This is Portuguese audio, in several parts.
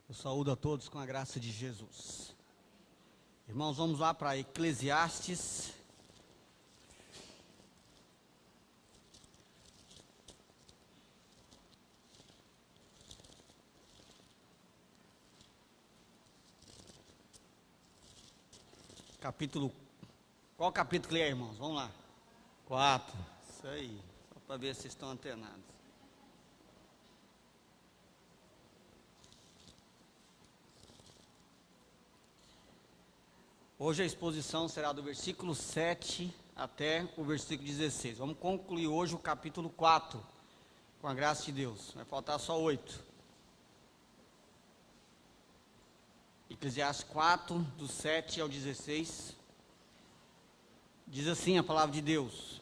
Eu saúdo a todos com a graça de Jesus. Irmãos, vamos lá para Eclesiastes. Qual capítulo que é, irmãos? Vamos lá. 4. Isso aí, só para ver se vocês estão antenados. Hoje a exposição será do versículo 7 até o versículo 16. Vamos concluir hoje o capítulo 4, com a graça de Deus. Vai faltar só 8. Eclesiastes 4, do 7 ao 16. Diz assim a palavra de Deus: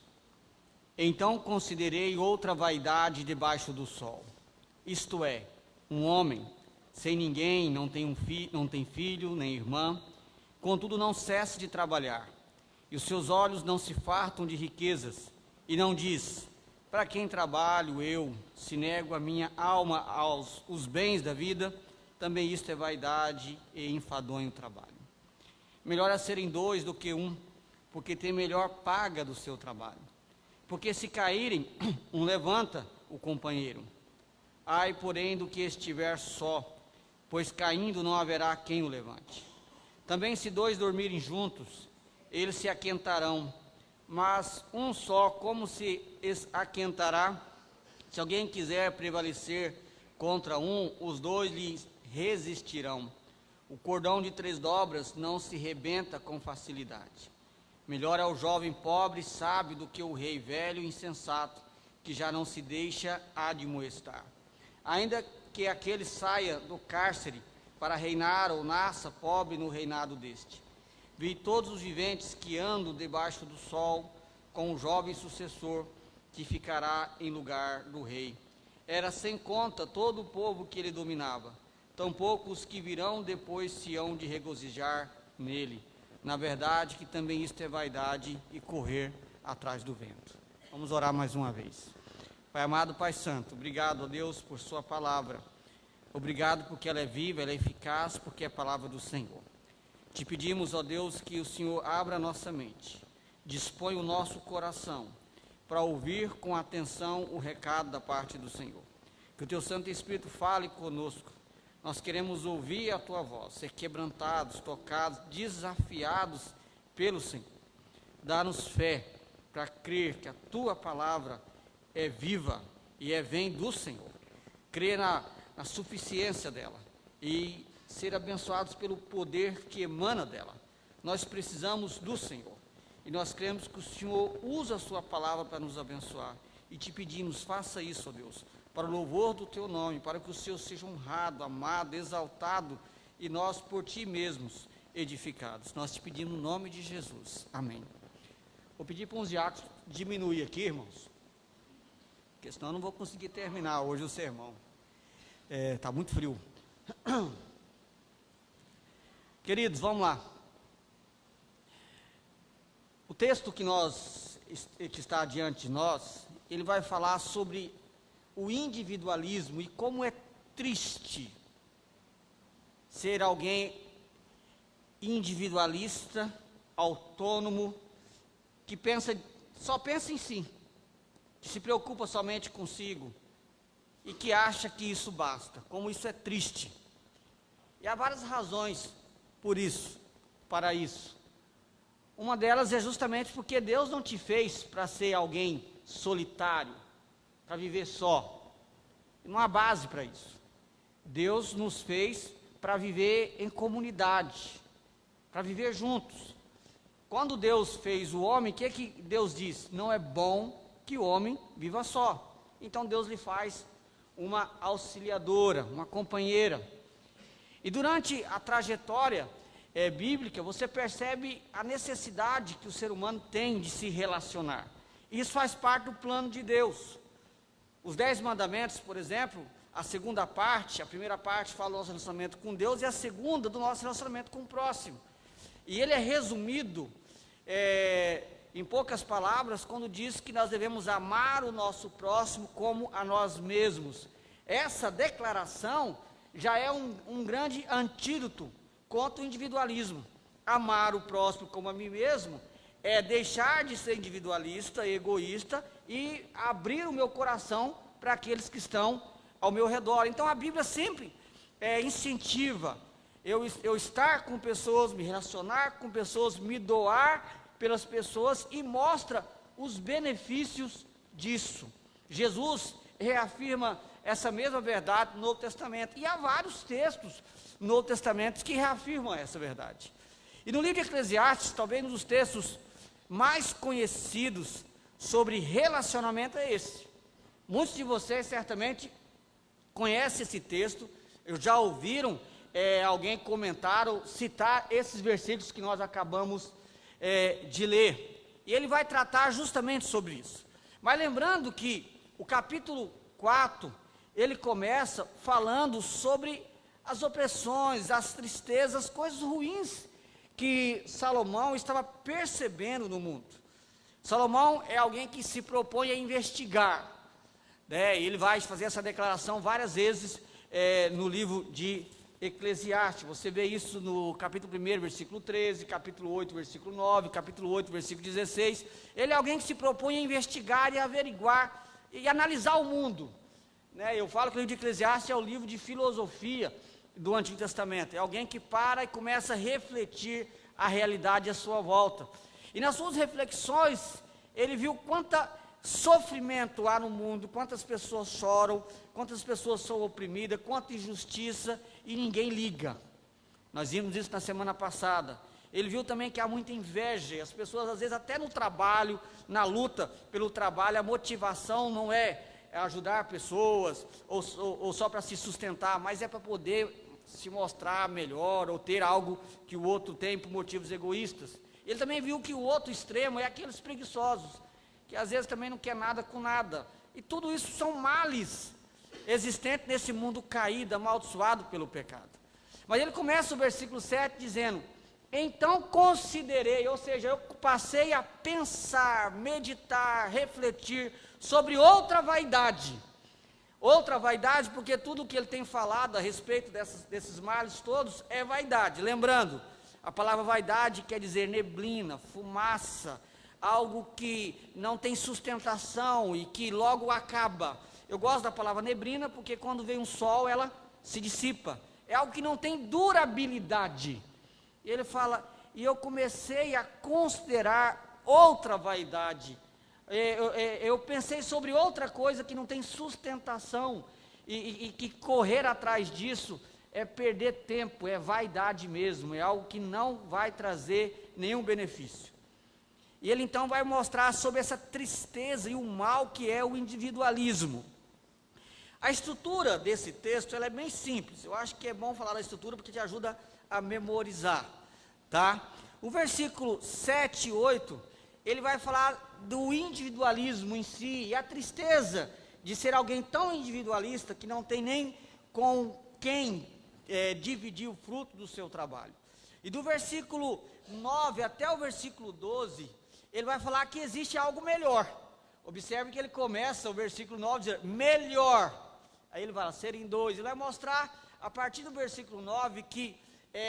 Então considerei outra vaidade debaixo do sol. Isto é, um homem sem ninguém, não tem filho, nem irmã, contudo não cessa de trabalhar, e os seus olhos não se fartam de riquezas, e não diz: para quem trabalho eu, se nego a minha alma aos os bens da vida, também isto é vaidade e enfadonho trabalho. Melhor é serem dois do que um, porque tem melhor paga do seu trabalho. Porque se caírem, um levanta o companheiro. Ai, porém, do que estiver só, pois caindo não haverá quem o levante. Também se dois dormirem juntos, eles se aquentarão, mas um só como se aquentará? Se alguém quiser prevalecer contra um, os dois lhe resistirão. O cordão de 3 dobras não se rebenta com facilidade. Melhor é o jovem pobre e sábio do que o rei velho e insensato, que já não se deixa admoestar. Ainda que aquele saia do cárcere para reinar ou nasça pobre no reinado deste. Vi todos os viventes que andam debaixo do sol, com o jovem sucessor, que ficará em lugar do rei. Era sem conta todo o povo que ele dominava, tampouco os que virão depois se hão de regozijar nele. Na verdade, que também isto é vaidade e correr atrás do vento. Vamos orar mais uma vez. Pai amado, Pai santo, obrigado a Deus por sua palavra. Obrigado porque ela é viva, ela é eficaz, porque é a palavra do Senhor. Te pedimos, ó Deus, que o Senhor abra a nossa mente, dispõe o nosso coração para ouvir com atenção o recado da parte do Senhor. Que o Teu Santo Espírito fale conosco. Nós queremos ouvir a Tua voz, ser quebrantados, tocados, desafiados pelo Senhor. Dá-nos fé para crer que a Tua palavra é viva e vem do Senhor. Crer na suficiência dela e ser abençoados pelo poder que emana dela. Nós precisamos do Senhor e nós cremos que o Senhor usa a sua palavra para nos abençoar e te pedimos, faça isso, ó Deus, para o louvor do teu nome, para que o Senhor seja honrado, amado, exaltado e nós por ti mesmos edificados. Nós te pedimos no nome de Jesus, amém. Vou pedir para uns diáconos diminuir aqui, irmãos, porque senão eu não vou conseguir terminar hoje o sermão. Está muito frio. Queridos, vamos lá. O texto que está diante de nós, ele vai falar sobre o individualismo e como é triste ser alguém individualista, autônomo, que só pensa em si, que se preocupa somente consigo, e que acha que isso basta, como isso é triste. E há várias razões para isso. Uma delas é justamente porque Deus não te fez para ser alguém solitário, para viver só. Não há base para isso. Deus nos fez para viver em comunidade, para viver juntos. Quando Deus fez o homem, o que Deus diz? Não é bom que o homem viva só. Então Deus lhe faz uma auxiliadora, uma companheira. E durante a trajetória bíblica, você percebe a necessidade que o ser humano tem de se relacionar. Isso faz parte do plano de Deus. Os 10 mandamentos, por exemplo, a primeira parte fala do nosso relacionamento com Deus e a segunda do nosso relacionamento com o próximo. E ele é resumido em poucas palavras, quando diz que nós devemos amar o nosso próximo como a nós mesmos. Essa declaração já é um grande antídoto contra o individualismo. Amar o próximo como a mim mesmo é deixar de ser individualista, egoísta e abrir o meu coração para aqueles que estão ao meu redor. Então a Bíblia sempre incentiva eu estar com pessoas, me relacionar com pessoas, me doar pelas pessoas e mostra os benefícios disso. Jesus reafirma essa mesma verdade no Novo Testamento, e há vários textos no Novo Testamento que reafirmam essa verdade. E no livro de Eclesiastes, talvez um dos textos mais conhecidos sobre relacionamento é esse. Muitos de vocês certamente conhecem esse texto, já ouviram alguém comentar ou citar esses versículos que nós acabamos de ler. E ele vai tratar justamente sobre isso. Mas lembrando que o capítulo 4, ele começa falando sobre as opressões, as tristezas, as coisas ruins que Salomão estava percebendo no mundo. Salomão é alguém que se propõe a investigar, né? Ele vai fazer essa declaração várias vezes no livro de Eclesiastes. Você vê isso no capítulo 1, versículo 13, capítulo 8, versículo 9, capítulo 8, versículo 16. Ele é alguém que se propõe a investigar e averiguar e analisar o mundo, né? Eu falo que o livro de Eclesiastes é o livro de filosofia do Antigo Testamento. É alguém que para e começa a refletir a realidade à sua volta. E nas suas reflexões, ele viu quanta sofrimento há no mundo, quantas pessoas choram, quantas pessoas são oprimidas, quanta injustiça, e ninguém liga. Nós vimos isso na semana passada. Ele viu também que há muita inveja, e as pessoas às vezes até no trabalho, na luta pelo trabalho, a motivação não é ajudar pessoas, ou só para se sustentar, mas é para poder se mostrar melhor, ou ter algo que o outro tem por motivos egoístas. Ele também viu que o outro extremo é aqueles preguiçosos, que às vezes também não quer nada com nada, e tudo isso são males existentes nesse mundo caído, amaldiçoado pelo pecado. Mas ele começa o versículo 7 dizendo: então considerei, ou seja, eu passei a pensar, meditar, refletir sobre outra vaidade, porque tudo que ele tem falado a respeito desses males todos é vaidade. Lembrando, a palavra vaidade quer dizer neblina, fumaça, algo que não tem sustentação e que logo acaba. Eu gosto da palavra neblina porque quando vem um sol ela se dissipa, é algo que não tem durabilidade. E ele fala, e eu comecei a considerar outra vaidade. Eu pensei sobre outra coisa que não tem sustentação, e que correr atrás disso é perder tempo, é vaidade mesmo, é algo que não vai trazer nenhum benefício. E ele então vai mostrar sobre essa tristeza e o mal que é o individualismo. A estrutura desse texto ela é bem simples, eu acho que é bom falar da estrutura porque te ajuda a memorizar, tá? O versículo 7 e 8, ele vai falar do individualismo em si, e a tristeza de ser alguém tão individualista que não tem nem com quem dividir o fruto do seu trabalho. E do versículo 9 até o versículo 12, ele vai falar que existe algo melhor. Observe que ele começa o versículo 9 dizendo, melhor. Aí ele vai ser em dois, ele vai mostrar a partir do versículo 9 que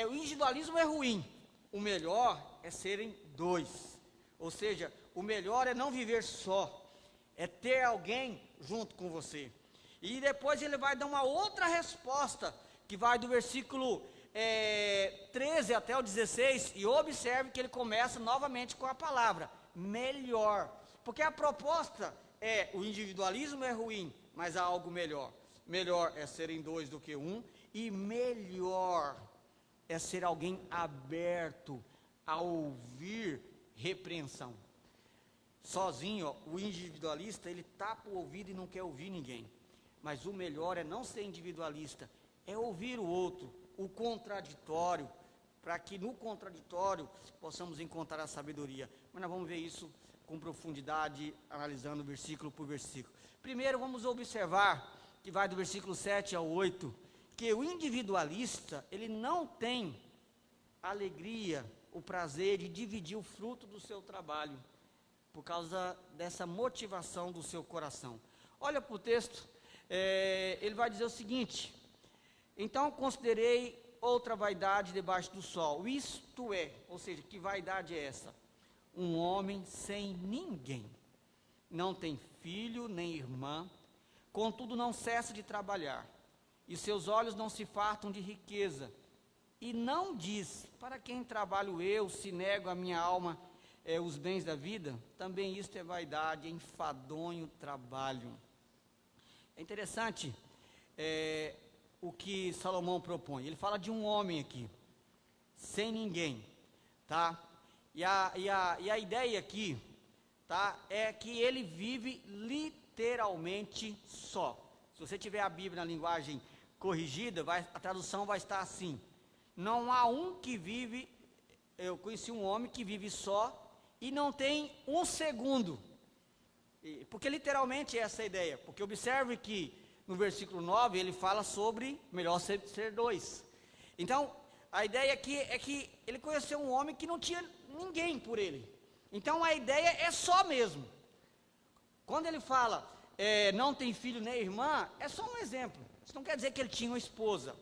o individualismo é ruim, o melhor é serem dois, ou seja, o melhor é não viver só, é ter alguém junto com você. E depois ele vai dar uma outra resposta, que vai do versículo 13 até o 16, e observe que ele começa novamente com a palavra melhor, porque a proposta o individualismo é ruim, mas há algo melhor. Melhor é serem dois do que um, e melhor é ser alguém aberto a ouvir repreensão. Sozinho, o individualista, ele tapa o ouvido e não quer ouvir ninguém. Mas o melhor é não ser individualista, é ouvir o outro, o contraditório, para que no contraditório possamos encontrar a sabedoria. Mas nós vamos ver isso com profundidade, analisando versículo por versículo. Primeiro vamos observar, que vai do versículo 7 ao 8, que o individualista, ele não tem alegria, o prazer de dividir o fruto do seu trabalho, por causa dessa motivação do seu coração. Olha para o texto, ele vai dizer o seguinte, Então considerei outra vaidade debaixo do sol, isto é, ou seja, que vaidade é essa? Um homem sem ninguém, não tem filho nem irmã, contudo não cessa de trabalhar, e seus olhos não se fartam de riqueza, e não diz, para quem trabalho eu, se nego a minha alma os bens da vida? Também isto é vaidade, enfadonho trabalho. É interessante o que Salomão propõe. Ele fala de um homem aqui, sem ninguém, tá? E a ideia aqui, tá, é que ele vive literalmente só. Se você tiver a Bíblia na linguagem corrigida, a tradução vai estar assim: não há um que vive, eu conheci um homem que vive só e não tem um segundo. Porque literalmente é essa a ideia. Porque observe que no versículo 9 ele fala sobre melhor ser dois. Então, a ideia aqui é que ele conheceu um homem que não tinha ninguém por ele. Então a ideia é só mesmo. Quando ele fala, não tem filho nem irmã, é só um exemplo. Isso não quer dizer que ele tinha uma esposa.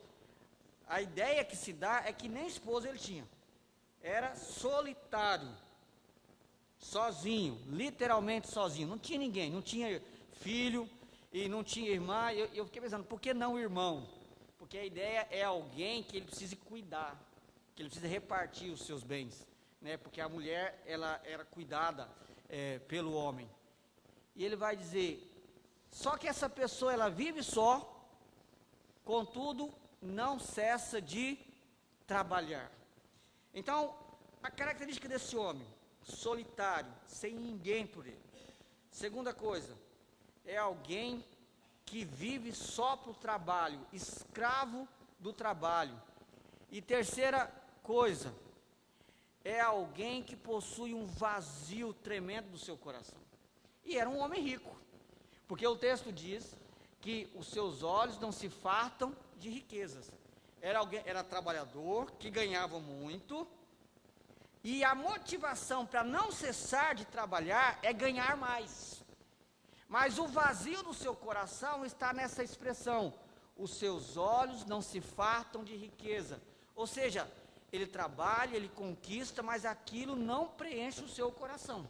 A ideia que se dá é que nem esposa ele tinha. Era solitário. Sozinho, literalmente sozinho. Não tinha ninguém, não tinha filho e não tinha irmã. Eu fiquei pensando, por que não irmão? Porque a ideia é alguém que ele precise cuidar, que ele precisa repartir os seus bens, né? Porque a mulher, ela era cuidada pelo homem. E ele vai dizer, só que essa pessoa, ela vive só, contudo, não cessa de trabalhar. Então, a característica desse homem, solitário, sem ninguém por ele. Segunda coisa, é alguém que vive só para o trabalho, escravo do trabalho. E terceira coisa, é alguém que possui um vazio tremendo no seu coração. E era um homem rico, porque o texto diz que os seus olhos não se fartam de riquezas. Era trabalhador, que ganhava muito, e a motivação para não cessar de trabalhar é ganhar mais. Mas o vazio do seu coração está nessa expressão: os seus olhos não se fartam de riqueza. Ou seja, ele trabalha, ele conquista, mas aquilo não preenche o seu coração.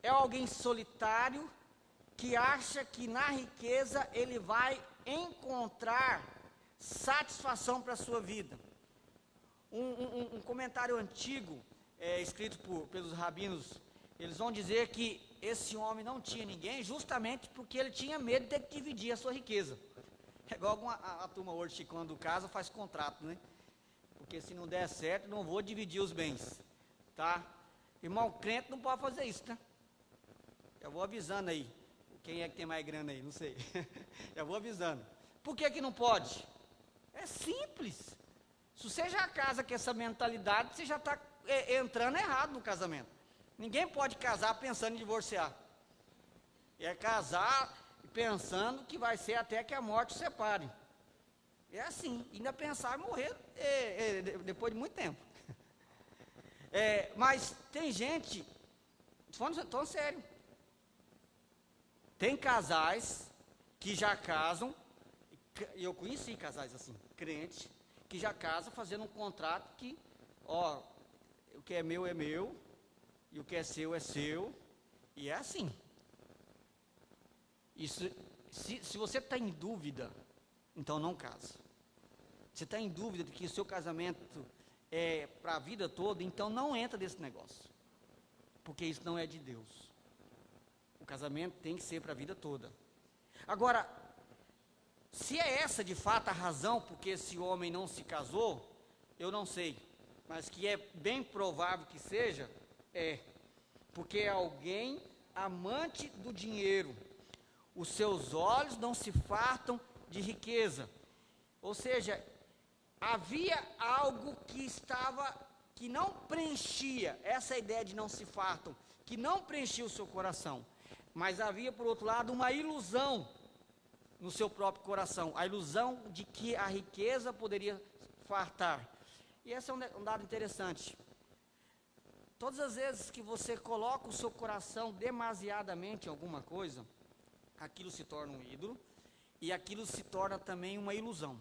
É alguém solitário que acha que na riqueza ele vai encontrar satisfação para a sua vida. Um comentário antigo, escrito pelos rabinos, eles vão dizer que esse homem não tinha ninguém, justamente porque ele tinha medo de ter que dividir a sua riqueza. É igual a turma hoje, quando casa, faz contrato, né? Porque se não der certo, não vou dividir os bens, tá? Irmão, crente não pode fazer isso, tá? Eu vou avisando aí, quem é que tem mais grana aí, não sei. Eu vou avisando. Por que não pode? É simples. Se você já casa com essa mentalidade, você já está entrando errado no casamento. Ninguém pode casar pensando em divorciar. É casar pensando que vai ser até que a morte separe. É assim, ainda pensar em morrer depois de muito tempo. Mas tem gente, falando sério, tem casais que já casam, e eu conheci casais assim, crentes, que já casam fazendo um contrato que, o que é meu, e o que é seu, e é assim. Isso, se você está em dúvida, então não casa. Se está em dúvida de que o seu casamento é para a vida toda, então não entra nesse negócio, porque isso não é de Deus. O casamento tem que ser para a vida toda. Agora, se é essa de fato a razão porque esse homem não se casou, eu não sei, mas que é bem provável que seja, porque é alguém amante do dinheiro. Os seus olhos não se fartam de riqueza. Ou seja, havia algo que não preenchia, essa ideia de não se fartam, que não preenchia o seu coração. Mas havia, por outro lado, uma ilusão no seu próprio coração, a ilusão de que a riqueza poderia fartar. E esse é um dado interessante. Todas as vezes que você coloca o seu coração demasiadamente em alguma coisa, aquilo se torna um ídolo, e aquilo se torna também uma ilusão.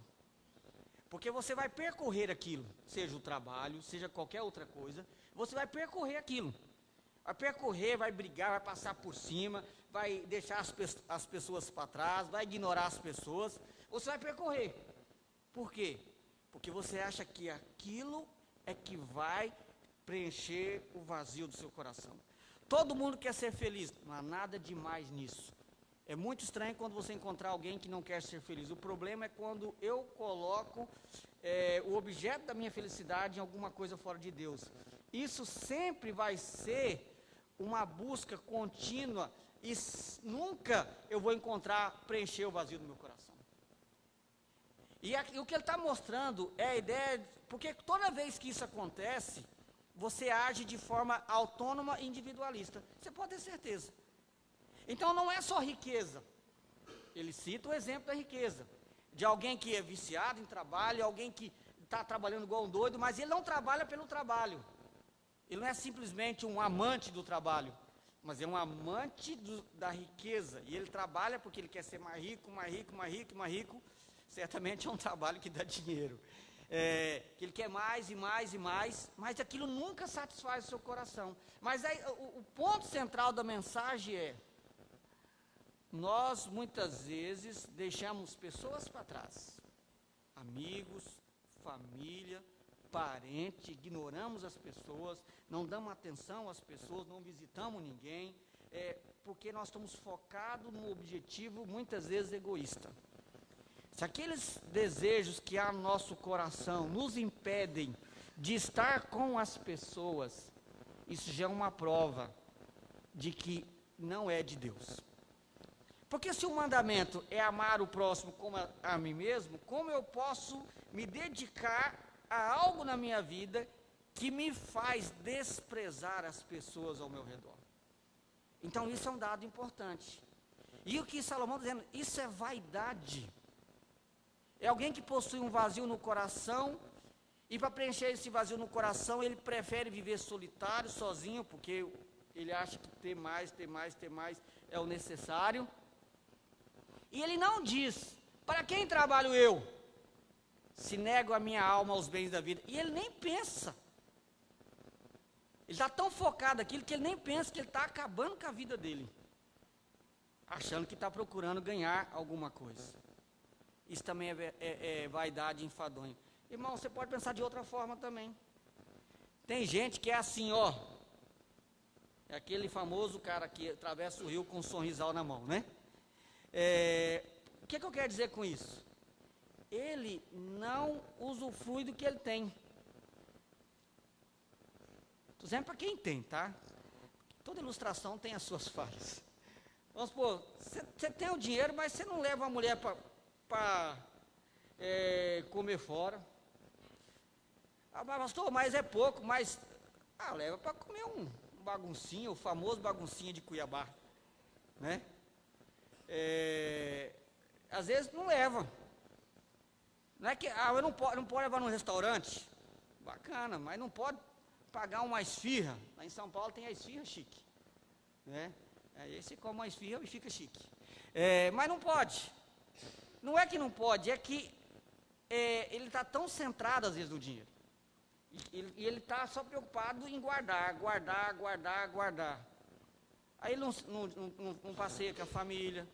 Porque você vai percorrer aquilo, seja o trabalho, seja qualquer outra coisa, você vai percorrer aquilo. Vai percorrer, vai brigar, vai passar por cima, vai deixar as pessoas para trás, vai ignorar as pessoas, você vai percorrer. Por quê? Porque você acha que aquilo é que vai preencher o vazio do seu coração. Todo mundo quer ser feliz, não há nada demais nisso. É muito estranho quando você encontrar alguém que não quer ser feliz. O problema é quando eu coloco o objeto da minha felicidade em alguma coisa fora de Deus. Isso sempre vai ser uma busca contínua e nunca eu vou encontrar preencher o vazio do meu coração. E o que ele está mostrando é a ideia, porque toda vez que isso acontece, você age de forma autônoma e individualista. Você pode ter certeza. Então não é só riqueza. Ele cita o exemplo da riqueza, de alguém que é viciado em trabalho, alguém que está trabalhando igual um doido, mas ele não trabalha pelo trabalho. Ele não é simplesmente um amante do trabalho, mas é um amante da riqueza. E ele trabalha porque ele quer ser mais rico, mais rico, mais rico, mais rico. Certamente é um trabalho que dá dinheiro. Que ele quer mais e mais e mais, mas aquilo nunca satisfaz o seu coração. Mas aí, o ponto central da mensagem é: nós muitas vezes deixamos pessoas para trás, amigos, família, parente, ignoramos as pessoas, não damos atenção às pessoas, não visitamos ninguém, porque nós estamos focados num objetivo muitas vezes egoísta. Se aqueles desejos que há no nosso coração nos impedem de estar com as pessoas, isso já é uma prova de que não é de Deus. Porque se o mandamento é amar o próximo como a mim mesmo, como eu posso me dedicar a algo na minha vida que me faz desprezar as pessoas ao meu redor? Então isso é um dado importante. E o que Salomão está dizendo, isso é vaidade. É alguém que possui um vazio no coração, e para preencher esse vazio no coração, ele prefere viver solitário, sozinho, porque ele acha que ter mais é o necessário. E ele não diz: para quem trabalho eu, se nego a minha alma aos bens da vida? E ele nem pensa. Ele está tão focado naquilo que ele nem pensa que ele está acabando com a vida dele, achando que está procurando ganhar alguma coisa. Isso também é vaidade enfadonha. Irmão, você pode pensar de outra forma também. Tem gente que é assim, ó. É aquele famoso cara que atravessa o rio com um sorrisal na mão, né? O que eu quero dizer com isso? Ele não usufrui do que ele tem. Estou dizendo para quem tem, tá? Toda ilustração tem as suas falhas. Vamos supor, você tem o dinheiro, mas você não leva a mulher para comer fora. Ah, pastor, mas é pouco, mas leva para comer um baguncinho, o famoso baguncinho de Cuiabá, né? Às vezes não leva. Não é que eu não pode levar num restaurante, bacana, mas não pode pagar uma esfirra. Lá em São Paulo tem a esfirra chique, né? Aí você come uma esfirra e fica chique. Mas não pode. Não é que não pode, é que ele está tão centrado às vezes no dinheiro. E ele está só preocupado em guardar. Aí ele não passeia com a família,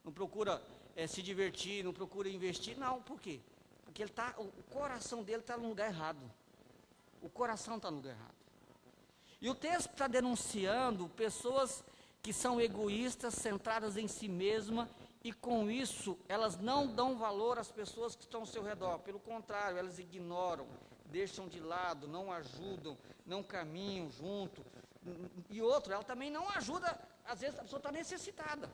não procura se divertir, não procura investir. Não, por quê? Porque o coração dele está no lugar errado. O coração está no lugar errado. E o texto está denunciando pessoas que são egoístas, centradas em si mesma, e com isso elas não dão valor às pessoas que estão ao seu redor. Pelo contrário, elas ignoram, deixam de lado, não ajudam, não caminham junto. E outro, ela também não ajuda. Às vezes a pessoa está necessitada.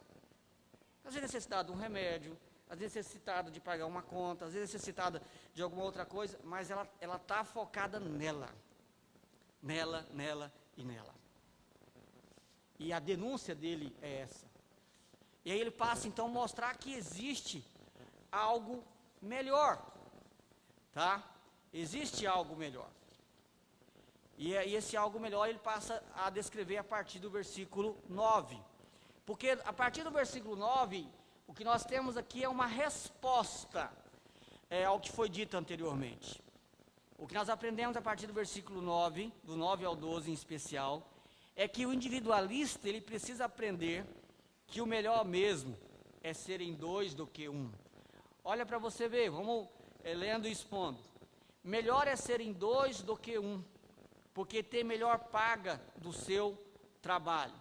Às vezes necessitada de um remédio, às vezes necessitada de pagar uma conta, às vezes necessitada de alguma outra coisa, mas ela está focada nela e nela. E a denúncia dele é essa. E aí ele passa então a mostrar que existe algo melhor, tá? Existe algo melhor. E esse algo melhor ele passa a descrever a partir do versículo 9. Porque a partir do versículo 9, o que nós temos aqui é uma resposta ao que foi dito anteriormente. O que nós aprendemos a partir do versículo 9, do 9 ao 12 em especial, é que o individualista, ele precisa aprender que o melhor mesmo é ser em dois do que um. Olha para você ver, vamos lendo e expondo. Melhor é ser em dois do que um, porque tem melhor paga do seu trabalho.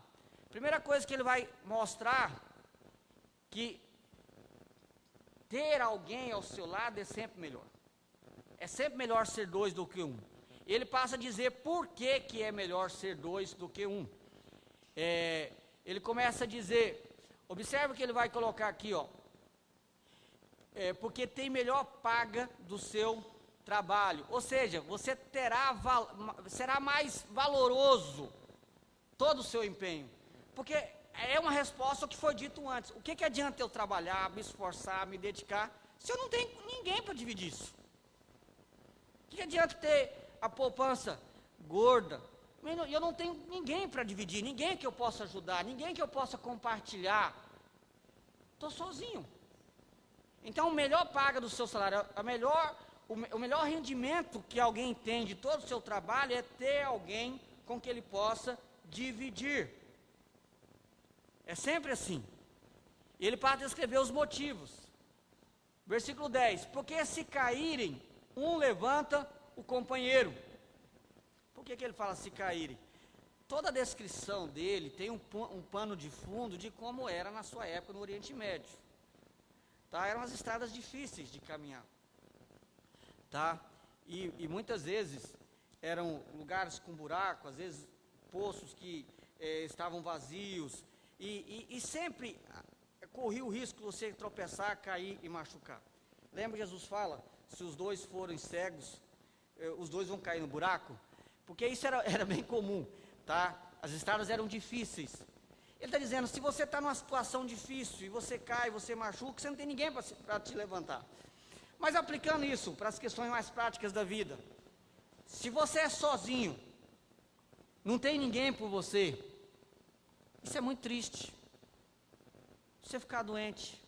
Primeira coisa que ele vai mostrar, que ter alguém ao seu lado é sempre melhor. É sempre melhor ser dois do que um. Ele passa a dizer por que que é melhor ser dois do que um. Ele começa a dizer, observe que ele vai colocar aqui, ó. Porque tem melhor paga do seu trabalho. Ou seja, você será mais valoroso todo o seu empenho. Porque é uma resposta ao que foi dito antes. O que adianta eu trabalhar, me esforçar, me dedicar, se eu não tenho ninguém para dividir isso? O que adianta ter a poupança gorda? Eu não tenho ninguém para dividir, ninguém que eu possa ajudar, ninguém que eu possa compartilhar. Estou sozinho. Então, o melhor paga do seu salário, o melhor rendimento que alguém tem de todo o seu trabalho é ter alguém com que ele possa dividir. É sempre assim. E ele passa a descrever os motivos. Versículo 10. Porque se caírem, um levanta o companheiro. Por que ele fala se caírem? Toda a descrição dele tem um pano de fundo de como era na sua época no Oriente Médio. Tá? Eram as estradas difíceis de caminhar. Tá? E muitas vezes eram lugares com buraco, às vezes poços que estavam vazios. E sempre corria o risco de você tropeçar, cair e machucar. Lembra que Jesus fala, se os dois forem cegos, os dois vão cair no buraco? Porque isso era bem comum, tá? As estradas eram difíceis. Ele está dizendo, se você está numa situação difícil, e você cai, você machuca, você não tem ninguém para te levantar. Mas aplicando isso para as questões mais práticas da vida, se você é sozinho, não tem ninguém por você, isso é muito triste. Se você ficar doente,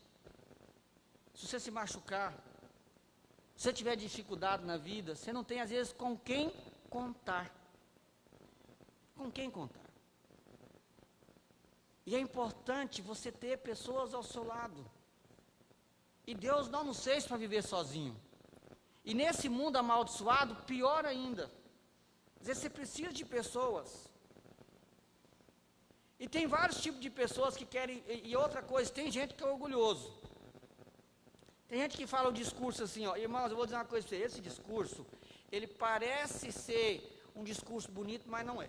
se você se machucar, se você tiver dificuldade na vida, você não tem às vezes com quem contar. Com quem contar. E é importante você ter pessoas ao seu lado. E Deus não nos fez para viver sozinho. E nesse mundo amaldiçoado, pior ainda. Às vezes você precisa de pessoas. E tem vários tipos de pessoas que querem, e outra coisa, tem gente que é orgulhoso. Tem gente que fala o discurso assim, ó, irmãos, eu vou dizer uma coisa para você, esse discurso, ele parece ser um discurso bonito, mas não é.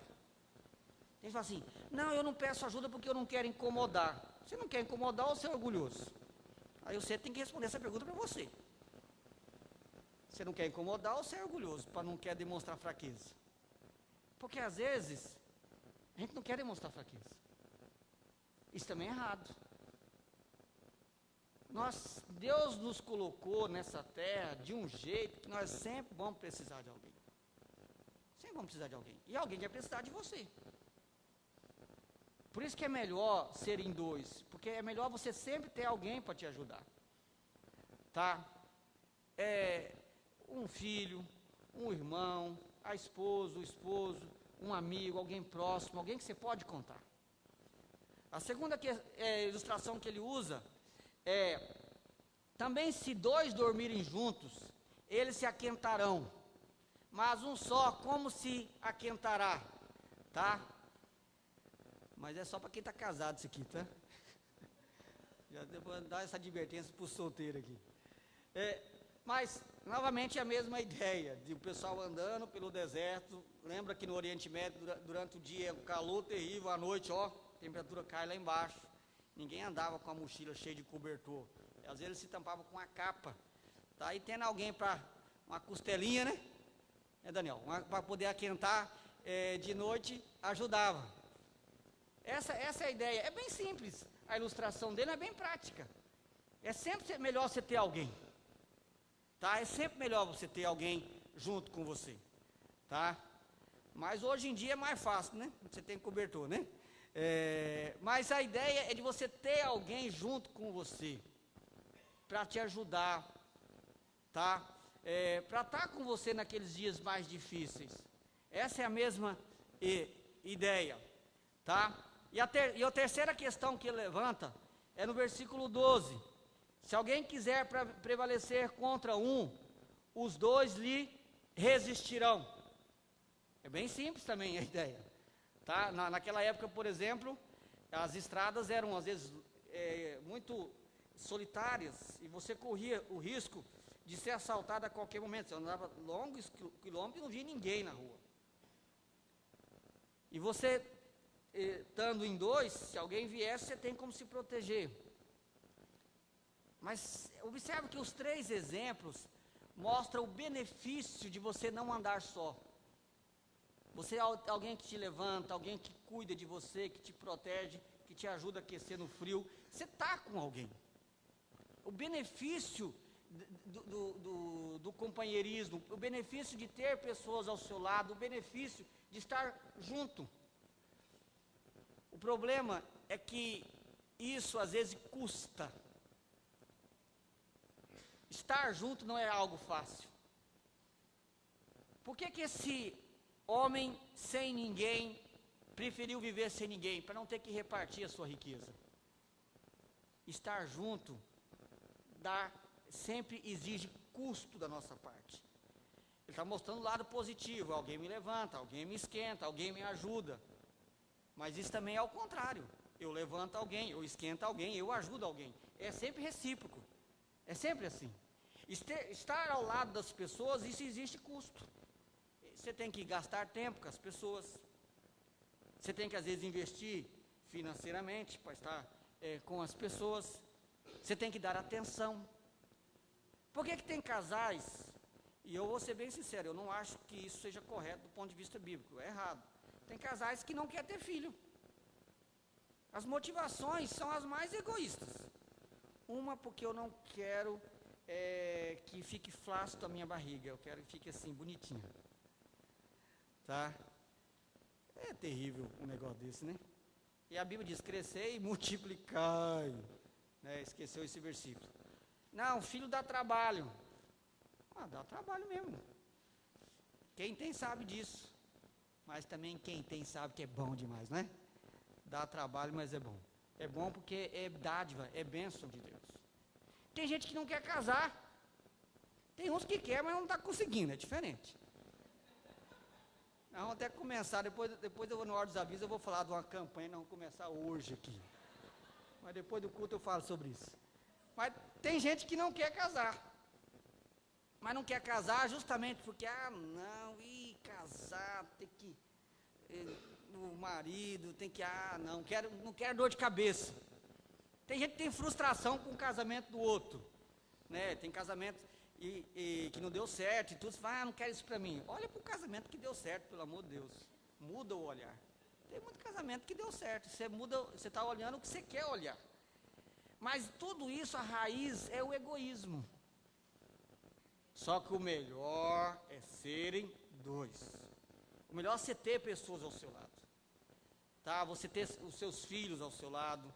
Tem gente que fala assim, não, eu não peço ajuda porque eu não quero incomodar. Você não quer incomodar ou você é orgulhoso? Aí você tem que responder essa pergunta para você. Você não quer incomodar ou você é orgulhoso, para não quer demonstrar fraqueza? Porque às vezes, a gente não quer demonstrar fraqueza. Isso também é errado. Deus nos colocou nessa terra de um jeito que nós sempre vamos precisar de alguém. Sempre vamos precisar de alguém. E alguém vai precisar de você. Por isso que é melhor ser em dois. Porque é melhor você sempre ter alguém para te ajudar. Tá? Um filho, um irmão, a esposa, o esposo, um amigo, alguém próximo, alguém que você pode contar. A segunda ilustração que ele usa também se dois dormirem juntos, eles se aquentarão, mas um só, como se aquentará, tá? Mas é só para quem está casado isso aqui, tá? Já vou dar essa advertência para o solteiro aqui. Mas, novamente, é a mesma ideia, de o pessoal andando pelo deserto. Lembra que no Oriente Médio, durante o dia, é um calor terrível, à noite, ó, a temperatura cai lá embaixo. Ninguém andava com a mochila cheia de cobertor. Às vezes se tampava com a capa. Tá aí tendo alguém para uma costelinha, né? Daniel? Para poder aquentar de noite, ajudava. Essa é a ideia. É bem simples. A ilustração dele é bem prática. É sempre melhor você ter alguém. Tá? É sempre melhor você ter alguém junto com você. Tá? Mas hoje em dia é mais fácil, né? Você tem cobertor, né? Mas a ideia é de você ter alguém junto com você, para te ajudar, tá? Para estar com você naqueles dias mais difíceis. Essa é a mesma ideia, tá? E a terceira questão que ele levanta é no versículo 12. Se alguém quiser prevalecer contra um, os dois lhe resistirão. É bem simples também a ideia, tá? Naquela época, por exemplo, as estradas eram às vezes muito solitárias e você corria o risco de ser assaltado a qualquer momento. Você andava longos quilômetros e não via ninguém na rua. E você, estando em dois, se alguém viesse, você tem como se proteger. Mas observe que os 3 exemplos mostram o benefício de você não andar só. Você é alguém que te levanta, alguém que cuida de você, que te protege, que te ajuda a aquecer no frio. Você está com alguém. O benefício do companheirismo, o benefício de ter pessoas ao seu lado, o benefício de estar junto. O problema é que isso às vezes custa. Estar junto não é algo fácil. Por que esse homem sem ninguém preferiu viver sem ninguém? Para não ter que repartir a sua riqueza. Estar junto sempre exige custo da nossa parte. Ele está mostrando o lado positivo. Alguém me levanta, alguém me esquenta, alguém me ajuda. Mas isso também é ao contrário. Eu levanto alguém, eu esquento alguém, eu ajudo alguém. É sempre recíproco. É sempre assim. Estar ao lado das pessoas, isso existe custo. Você tem que gastar tempo com as pessoas. Você tem que às vezes investir financeiramente para estar com as pessoas. Você tem que dar atenção. Por que tem casais, e eu vou ser bem sincero, eu não acho que isso seja correto do ponto de vista bíblico, é errado. Tem casais que não querem ter filho. As motivações são as mais egoístas. Uma, porque eu não quero que fique flácido a minha barriga, eu quero que fique assim, bonitinha. Tá? É terrível um negócio desse, né? E a Bíblia diz, crescer e multiplicai. Esqueceu esse versículo. Não, filho dá trabalho. Dá trabalho mesmo. Quem tem sabe disso. Mas também quem tem sabe que é bom demais, né? Dá trabalho, mas é bom. É bom porque é dádiva, é bênção de Deus. Tem gente que não quer casar. Tem uns que quer, mas não está conseguindo, é diferente. Nós vamos até começar, depois eu vou no Hora dos Avisos, eu vou falar de uma campanha, nós vamos começar hoje aqui. Mas depois do culto eu falo sobre isso. Mas tem gente que não quer casar. Mas não quer casar justamente porque, casar, tem que... o marido tem que, não quero dor de cabeça. Tem gente que tem frustração com o casamento do outro. Né? Tem casamento que não deu certo e tudo, você fala, não quero isso para mim. Olha para o casamento que deu certo, pelo amor de Deus. Muda o olhar. Tem muito casamento que deu certo, você está olhando o que você quer olhar. Mas tudo isso, a raiz é o egoísmo. Só que o melhor é serem 2. O melhor é você ter pessoas ao seu lado. Tá? Você ter os seus filhos ao seu lado.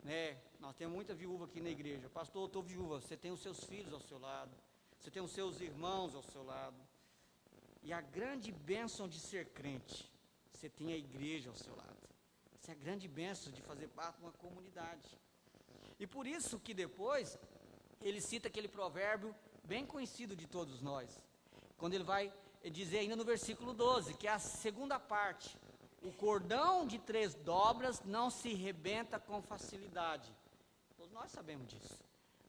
Né? Nós temos muita viúva aqui na igreja. Pastor, eu estou viúva. Você tem os seus filhos ao seu lado. Você tem os seus irmãos ao seu lado. E a grande bênção de ser crente, você tem a igreja ao seu lado. Essa é a grande bênção de fazer parte de uma comunidade. E por isso que depois, ele cita aquele provérbio bem conhecido de todos nós. Quando ele vai dizer ainda no versículo 12, que é a segunda parte. O cordão de 3 dobras não se rebenta com facilidade. Todos nós sabemos disso.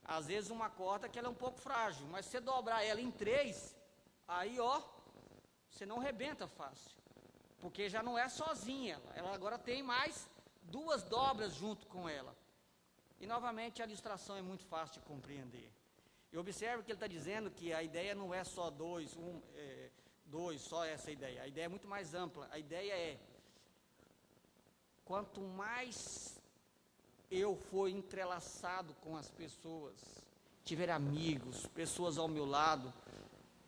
Às vezes uma corda que ela é um pouco frágil, mas se você dobrar ela em 3, aí você não rebenta fácil. Porque já não é sozinha, ela agora tem mais 2 dobras junto com ela. E novamente a ilustração é muito fácil de compreender. E observe que ele está dizendo que a ideia não é só 2, só essa ideia. A ideia é muito mais ampla. A ideia é, quanto mais eu for entrelaçado com as pessoas, tiver amigos, pessoas ao meu lado,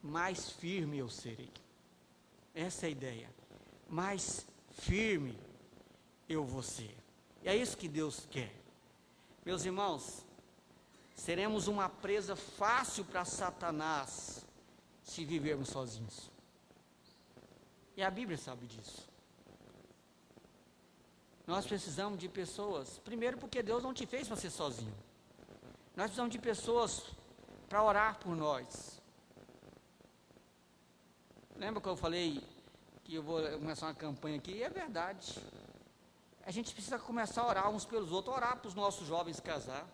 mais firme eu serei. Essa é a ideia. Mais firme. eu vou ser. E é isso que Deus quer. Meus irmãos, seremos uma presa fácil para Satanás se vivermos sozinhos. E a Bíblia sabe disso. Nós precisamos de pessoas, primeiro porque Deus não te fez para ser sozinho. Nós precisamos de pessoas para orar por nós. Lembra que eu falei que eu vou começar uma campanha aqui? E é verdade. A gente precisa começar a orar uns pelos outros, orar para os nossos jovens casar.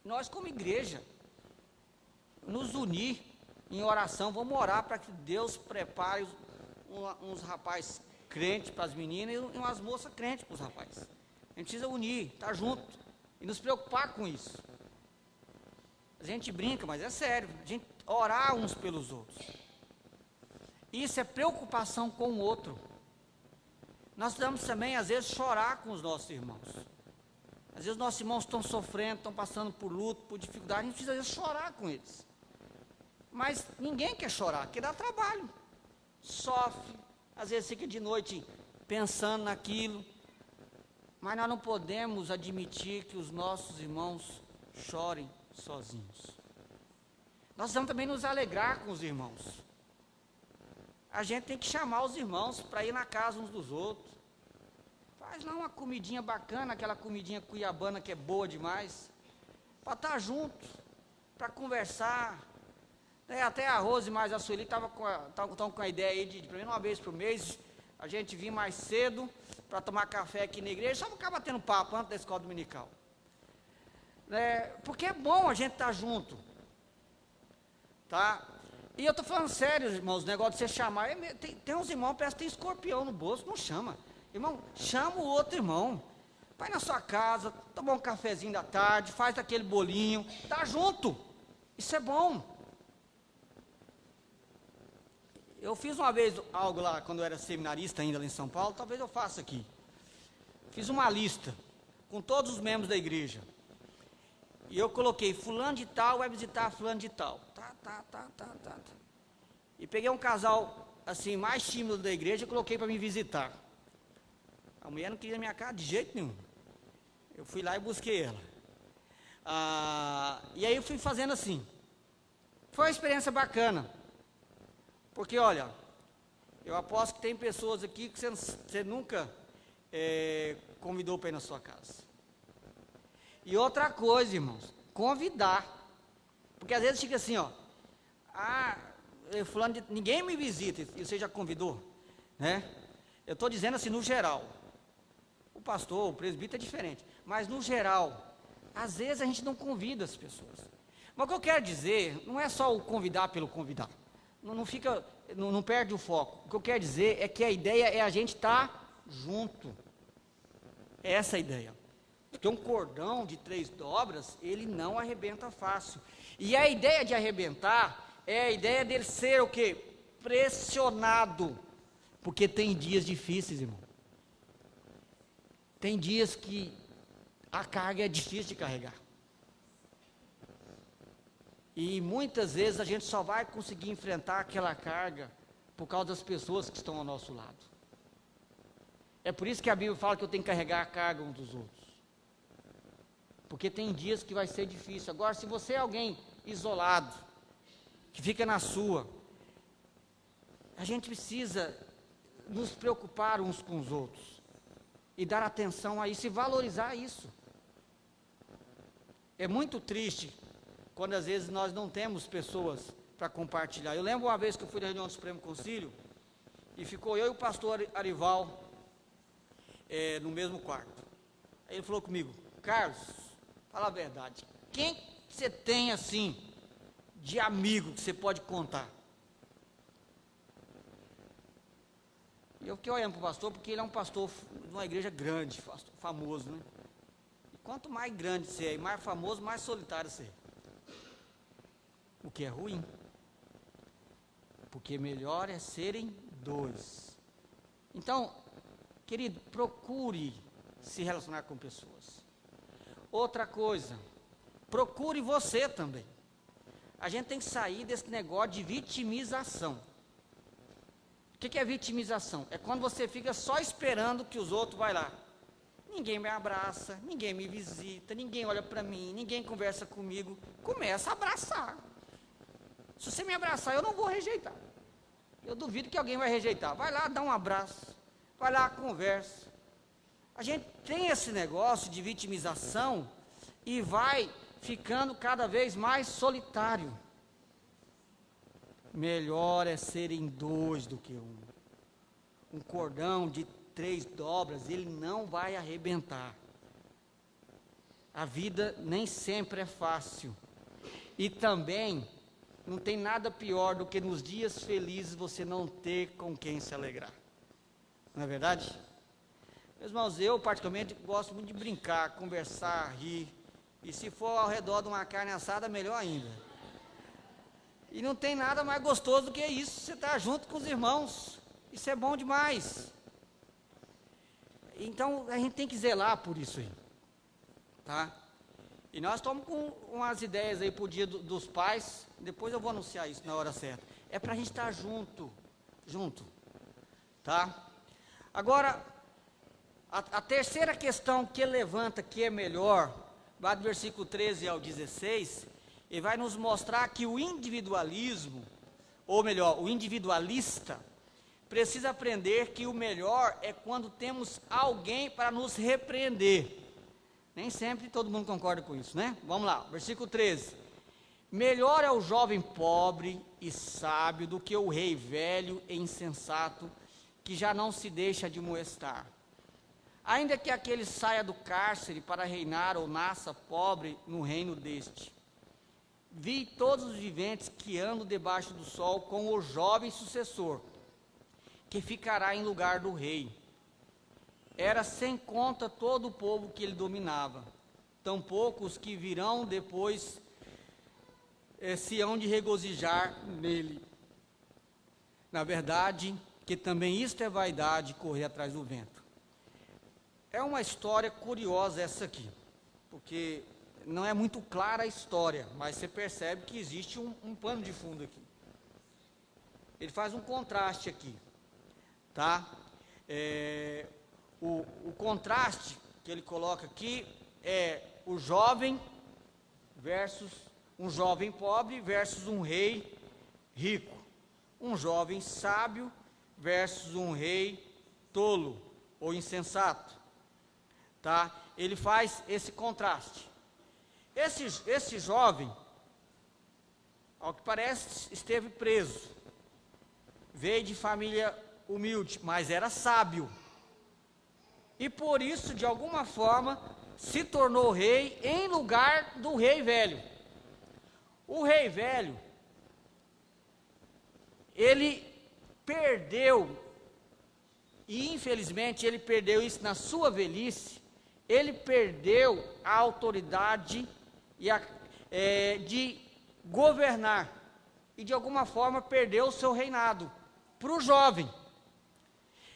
Nós como igreja, nos unir em oração, vamos orar para que Deus prepare uns rapazes crentes para as meninas e umas moças crentes para os rapazes. A gente precisa unir, estar junto e nos preocupar com isso. A gente brinca, mas é sério, a gente orar uns pelos outros. Isso é preocupação com o outro. Nós precisamos também, às vezes, chorar com os nossos irmãos. Às vezes, nossos irmãos estão sofrendo, estão passando por luto, por dificuldade, a gente precisa, às vezes, chorar com eles. Mas ninguém quer chorar, quer dar trabalho. Sofre, às vezes fica de noite pensando naquilo. Mas nós não podemos admitir que os nossos irmãos chorem sozinhos. Nós precisamos também nos alegrar com os irmãos. A gente tem que chamar os irmãos para ir na casa uns dos outros. Faz lá uma comidinha bacana, aquela comidinha cuiabana que é boa demais, para estar junto, para conversar. Até a Rose e mais a Sueli estavam com a ideia aí de pelo menos uma vez por mês, a gente vir mais cedo para tomar café aqui na igreja, só ficar batendo papo antes da escola dominical. Porque é bom a gente estar junto. Tá? E eu estou falando sério, irmãos, o negócio de você chamar. Tem uns irmãos, parece que tem escorpião no bolso, não chama. Irmão, chama o outro irmão. Vai na sua casa, toma um cafezinho da tarde, faz aquele bolinho, tá junto. Isso é bom. Eu fiz uma vez algo lá, quando eu era seminarista ainda lá em São Paulo, talvez eu faça aqui. Fiz uma lista com todos os membros da igreja. E eu coloquei, fulano de tal vai visitar fulano de tal. Tá. E peguei um casal, assim, mais tímido da igreja e coloquei para me visitar. A mulher não queria minha cara de jeito nenhum. Eu fui lá e busquei ela. E aí eu fui fazendo assim. Foi uma experiência bacana. Porque, olha, eu aposto que tem pessoas aqui que você nunca convidou para ir na sua casa. E outra coisa, irmãos, convidar. Porque às vezes fica assim, ó. Ninguém me visita, e você já convidou, né? Eu estou dizendo assim, no geral. O pastor, o presbítero é diferente. Mas no geral, às vezes a gente não convida as pessoas. Mas o que eu quero dizer, não é só o convidar pelo convidar. Não perde o foco. O que eu quero dizer é que a ideia é a gente estar junto. É essa a ideia. Porque um cordão de 3 dobras, ele não arrebenta fácil. E a ideia de arrebentar é a ideia dele ser o quê? Pressionado. Porque tem dias difíceis, irmão. Tem dias que a carga é difícil de carregar. E muitas vezes a gente só vai conseguir enfrentar aquela carga por causa das pessoas que estão ao nosso lado. É por isso que a Bíblia fala que eu tenho que carregar a carga uns dos outros. Porque tem dias que vai ser difícil. Agora, se você é alguém isolado, que fica na sua, a gente precisa nos preocupar uns com os outros. E dar atenção a isso e valorizar isso. É muito triste quando às vezes nós não temos pessoas para compartilhar. Eu lembro uma vez que eu fui na reunião do Supremo Concílio, e ficou eu e o pastor Arival no mesmo quarto. Aí ele falou comigo, Carlos, fala a verdade, quem você tem assim, de amigo que você pode contar? E eu fiquei olhando para o pastor, porque ele é um pastor de uma igreja grande, famoso, né? E quanto mais grande você é, e mais famoso, mais solitário você é. O que é ruim. Porque melhor é serem 2. Então, querido, procure se relacionar com pessoas. Outra coisa, procure você também. A gente tem que sair desse negócio de vitimização. O que é vitimização? É quando você fica só esperando que os outros vão lá ninguém me abraça, ninguém me visita, ninguém olha para mim, ninguém conversa comigo. Começa a abraçar. Se você me abraçar, eu não vou rejeitar. Eu duvido que alguém vai rejeitar. Vai lá, dá um abraço, vai lá, conversa. A gente tem esse negócio de vitimização e vai ficando cada vez mais solitário. Melhor é serem dois do que um. Um cordão de 3 dobras, ele não vai arrebentar. A vida nem sempre é fácil. E também, não tem nada pior do que nos dias felizes você não ter com quem se alegrar. Não é verdade? Meus irmãos, eu particularmente gosto muito de brincar, conversar, rir. E se for ao redor de uma carne assada, melhor ainda. E não tem nada mais gostoso do que isso, você estar junto com os irmãos. Isso é bom demais. Então, a gente tem que zelar por isso aí. Tá? E nós estamos com umas ideias aí para o dia dos pais. Depois eu vou anunciar isso na hora certa. É para a gente estar junto. Tá? Agora, a terceira questão que ele levanta, que é melhor, vai do versículo 13 ao 16, ele vai nos mostrar que o individualismo, ou melhor, o individualista, precisa aprender que o melhor é quando temos alguém para nos repreender. Nem sempre todo mundo concorda com isso, né? Vamos lá, versículo 13. Melhor é o jovem pobre e sábio do que o rei velho e insensato, que já não se deixa admoestar. Ainda que aquele saia do cárcere para reinar ou nasça pobre no reino deste. Vi todos os viventes que andam debaixo do sol com o jovem sucessor, que ficará em lugar do rei. Era sem conta todo o povo que ele dominava, tampouco os que virão depois se hão de regozijar nele. Na verdade, que também isto é vaidade, correr atrás do vento. É uma história curiosa essa aqui, porque não é muito clara a história, mas você percebe que existe um pano de fundo aqui. Ele faz um contraste aqui, tá? O contraste que ele coloca aqui é o jovem versus um jovem pobre versus um rei rico, um jovem sábio versus um rei tolo ou insensato, tá? Ele faz esse contraste. Esse jovem, ao que parece, esteve preso, veio de família humilde, mas era sábio, e por isso, de alguma forma, se tornou rei em lugar do rei velho. O rei velho, ele perdeu, e infelizmente ele perdeu isso na sua velhice, ele perdeu a autoridade de governar, e de alguma forma perdeu o seu reinado para o jovem.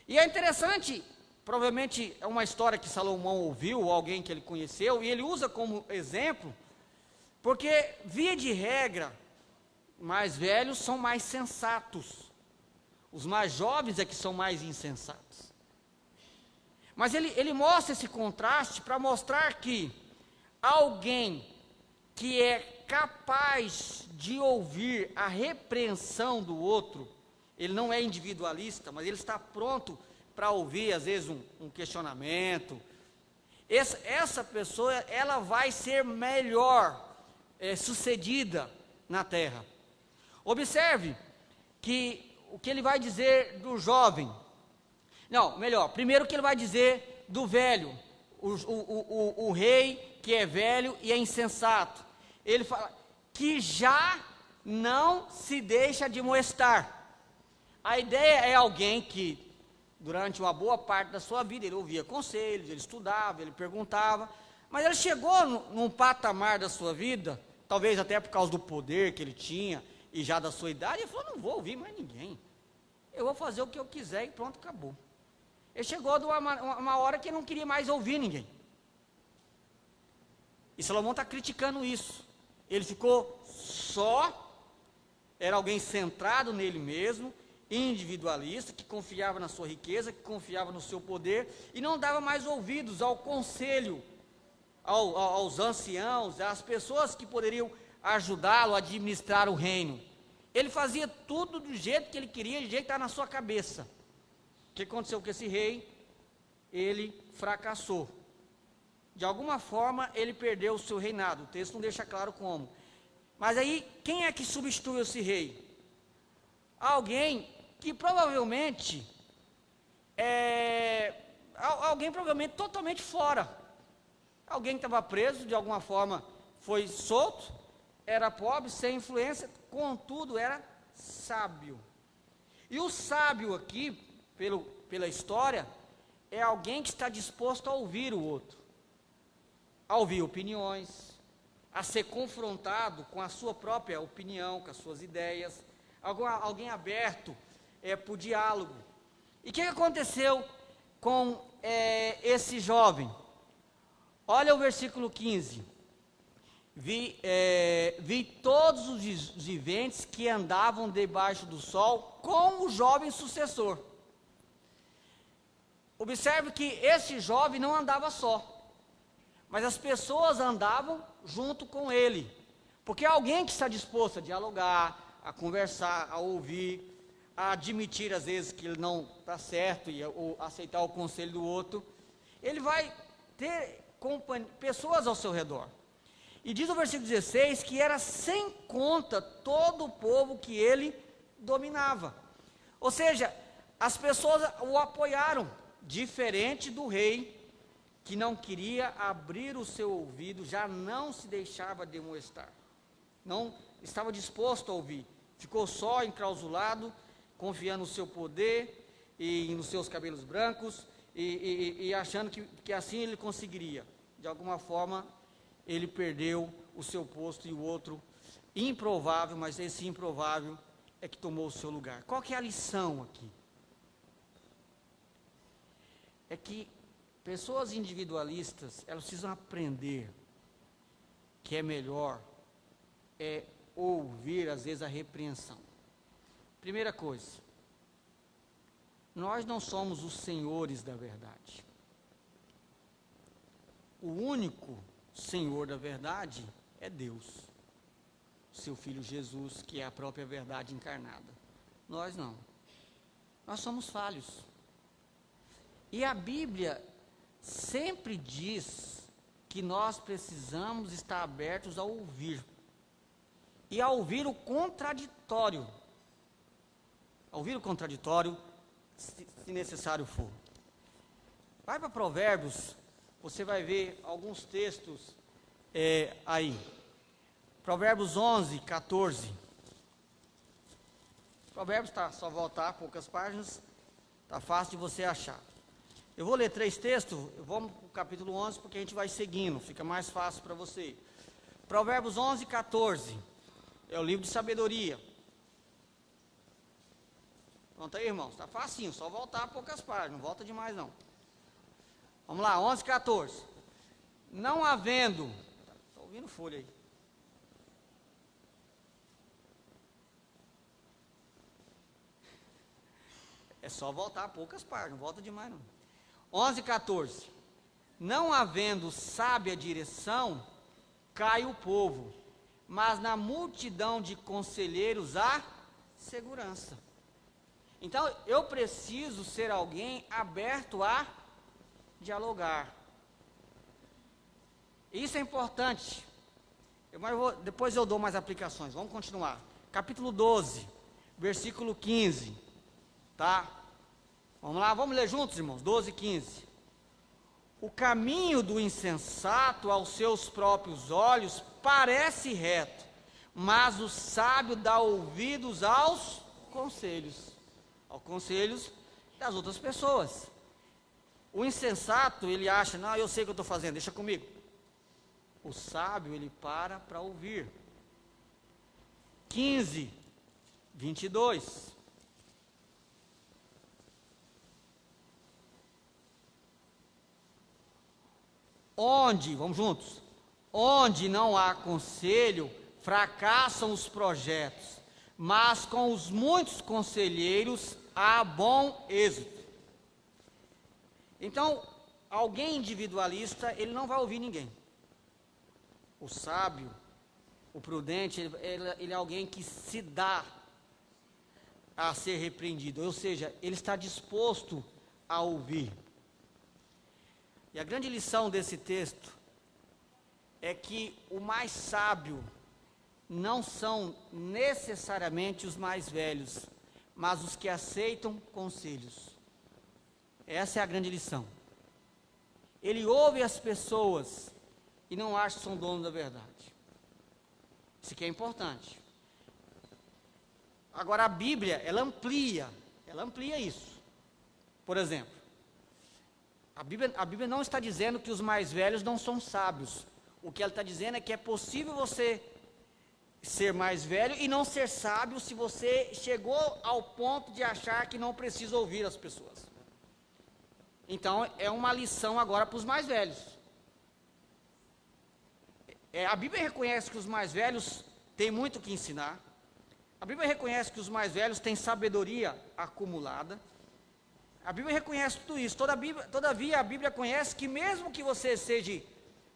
E é interessante, provavelmente é uma história que Salomão ouviu, ou alguém que ele conheceu, e ele usa como exemplo, porque via de regra, mais velhos são mais sensatos, os mais jovens é que são mais insensatos. Mas ele mostra esse contraste para mostrar que alguém que é capaz de ouvir a repreensão do outro, ele não é individualista, mas ele está pronto para ouvir, às vezes, um questionamento. Essa pessoa, ela vai ser melhor sucedida na terra. Observe que o que ele vai dizer do jovem, não, melhor, primeiro o que ele vai dizer do velho, o rei que é velho e é insensato. Ele fala que já não se deixa admoestar. A ideia é alguém que, durante uma boa parte da sua vida, ele ouvia conselhos, ele estudava, ele perguntava, mas ele chegou num patamar da sua vida, talvez até por causa do poder que ele tinha, e já da sua idade, ele falou, não vou ouvir mais ninguém, eu vou fazer o que eu quiser e pronto, acabou. Ele chegou de uma hora que ele não queria mais ouvir ninguém. E Salomão está criticando isso. Ele ficou só, era alguém centrado nele mesmo, individualista, que confiava na sua riqueza, que confiava no seu poder, e não dava mais ouvidos ao conselho, aos anciãos, às pessoas que poderiam ajudá-lo a administrar o reino. Ele fazia tudo do jeito que ele queria, do jeito que está na sua cabeça. O que aconteceu com esse rei? Ele fracassou. De alguma forma, ele perdeu o seu reinado. O texto não deixa claro como. Mas aí, quem é que substitui esse rei? Alguém que provavelmente alguém provavelmente totalmente fora. Alguém que estava preso, de alguma forma foi solto, era pobre, sem influência, contudo era sábio. E o sábio aqui, pela história, é alguém que está disposto a ouvir o outro, a ouvir opiniões, a ser confrontado com a sua própria opinião, com as suas ideias, alguém aberto para o diálogo. E o que aconteceu com esse jovem? Olha o versículo 15. Vi todos os viventes que andavam debaixo do sol com o jovem sucessor. Observe que esse jovem não andava só, mas as pessoas andavam junto com ele, porque alguém que está disposto a dialogar, a conversar, a ouvir, a admitir às vezes que ele não está certo ou aceitar o conselho do outro, ele vai ter pessoas ao seu redor. E diz o versículo 16 que era sem conta todo o povo que ele dominava. Ou seja, as pessoas o apoiaram, diferente do rei que não queria abrir o seu ouvido, já não se deixava demonstrar, não estava disposto a ouvir, ficou só enclausulado, confiando no seu poder e nos seus cabelos brancos e achando que assim ele conseguiria. De alguma forma ele perdeu o seu posto e o outro, improvável, mas esse improvável é que tomou o seu lugar. Qual que é a lição aqui? É que pessoas individualistas, elas precisam aprender que é melhor ouvir, às vezes, a repreensão. Primeira coisa, nós não somos os senhores da verdade. O único Senhor da verdade é Deus, seu Filho Jesus, que é a própria verdade encarnada. Nós não. Nós somos falhos. E a Bíblia sempre diz que nós precisamos estar abertos a ouvir. E a ouvir o contraditório. A ouvir o contraditório, se necessário for. Vai para Provérbios, você vai ver alguns textos aí. Provérbios 11, 14. Provérbios está só voltar poucas páginas, está fácil de você achar. Eu vou ler 3 textos, vamos para o capítulo 11, porque a gente vai seguindo, fica mais fácil para você. Provérbios 11, 14, é o livro de sabedoria. Pronto aí, irmãos, está facinho, só voltar poucas páginas, não volta demais não. Vamos lá, 11, 14. Não havendo, está ouvindo folha aí. É só voltar poucas páginas, não volta demais não. 11, 14. Não havendo sábia direção, cai o povo, mas na multidão de conselheiros há segurança. Então, eu preciso ser alguém aberto a dialogar. Isso é importante. Depois eu dou mais aplicações. Vamos continuar. Capítulo 12, versículo 15. Tá? Vamos lá, vamos ler juntos, irmãos? 12, 15. O caminho do insensato aos seus próprios olhos parece reto, mas o sábio dá ouvidos aos conselhos das outras pessoas. O insensato, ele acha, não, eu sei o que eu estou fazendo, deixa comigo. O sábio, ele para ouvir. 15, 22. Vamos juntos, onde não há conselho, fracassam os projetos, mas com os muitos conselheiros há bom êxito. Então, alguém individualista, ele não vai ouvir ninguém. O sábio, o prudente, ele é alguém que se dá a ser repreendido, ou seja, ele está disposto a ouvir. E a grande lição desse texto é que o mais sábio não são necessariamente os mais velhos, mas os que aceitam conselhos. Essa é a grande lição. Ele ouve as pessoas e não acha que são donos da verdade. Isso aqui é importante. Agora a Bíblia, ela amplia isso. Por exemplo, a Bíblia não está dizendo que os mais velhos não são sábios. O que ela está dizendo é que é possível você ser mais velho e não ser sábio se você chegou ao ponto de achar que não precisa ouvir as pessoas. Então, é uma lição agora para os mais velhos. A Bíblia reconhece que os mais velhos têm muito o que ensinar. A Bíblia reconhece que os mais velhos têm sabedoria acumulada. A Bíblia reconhece tudo isso. Todavia, a Bíblia conhece que mesmo que você seja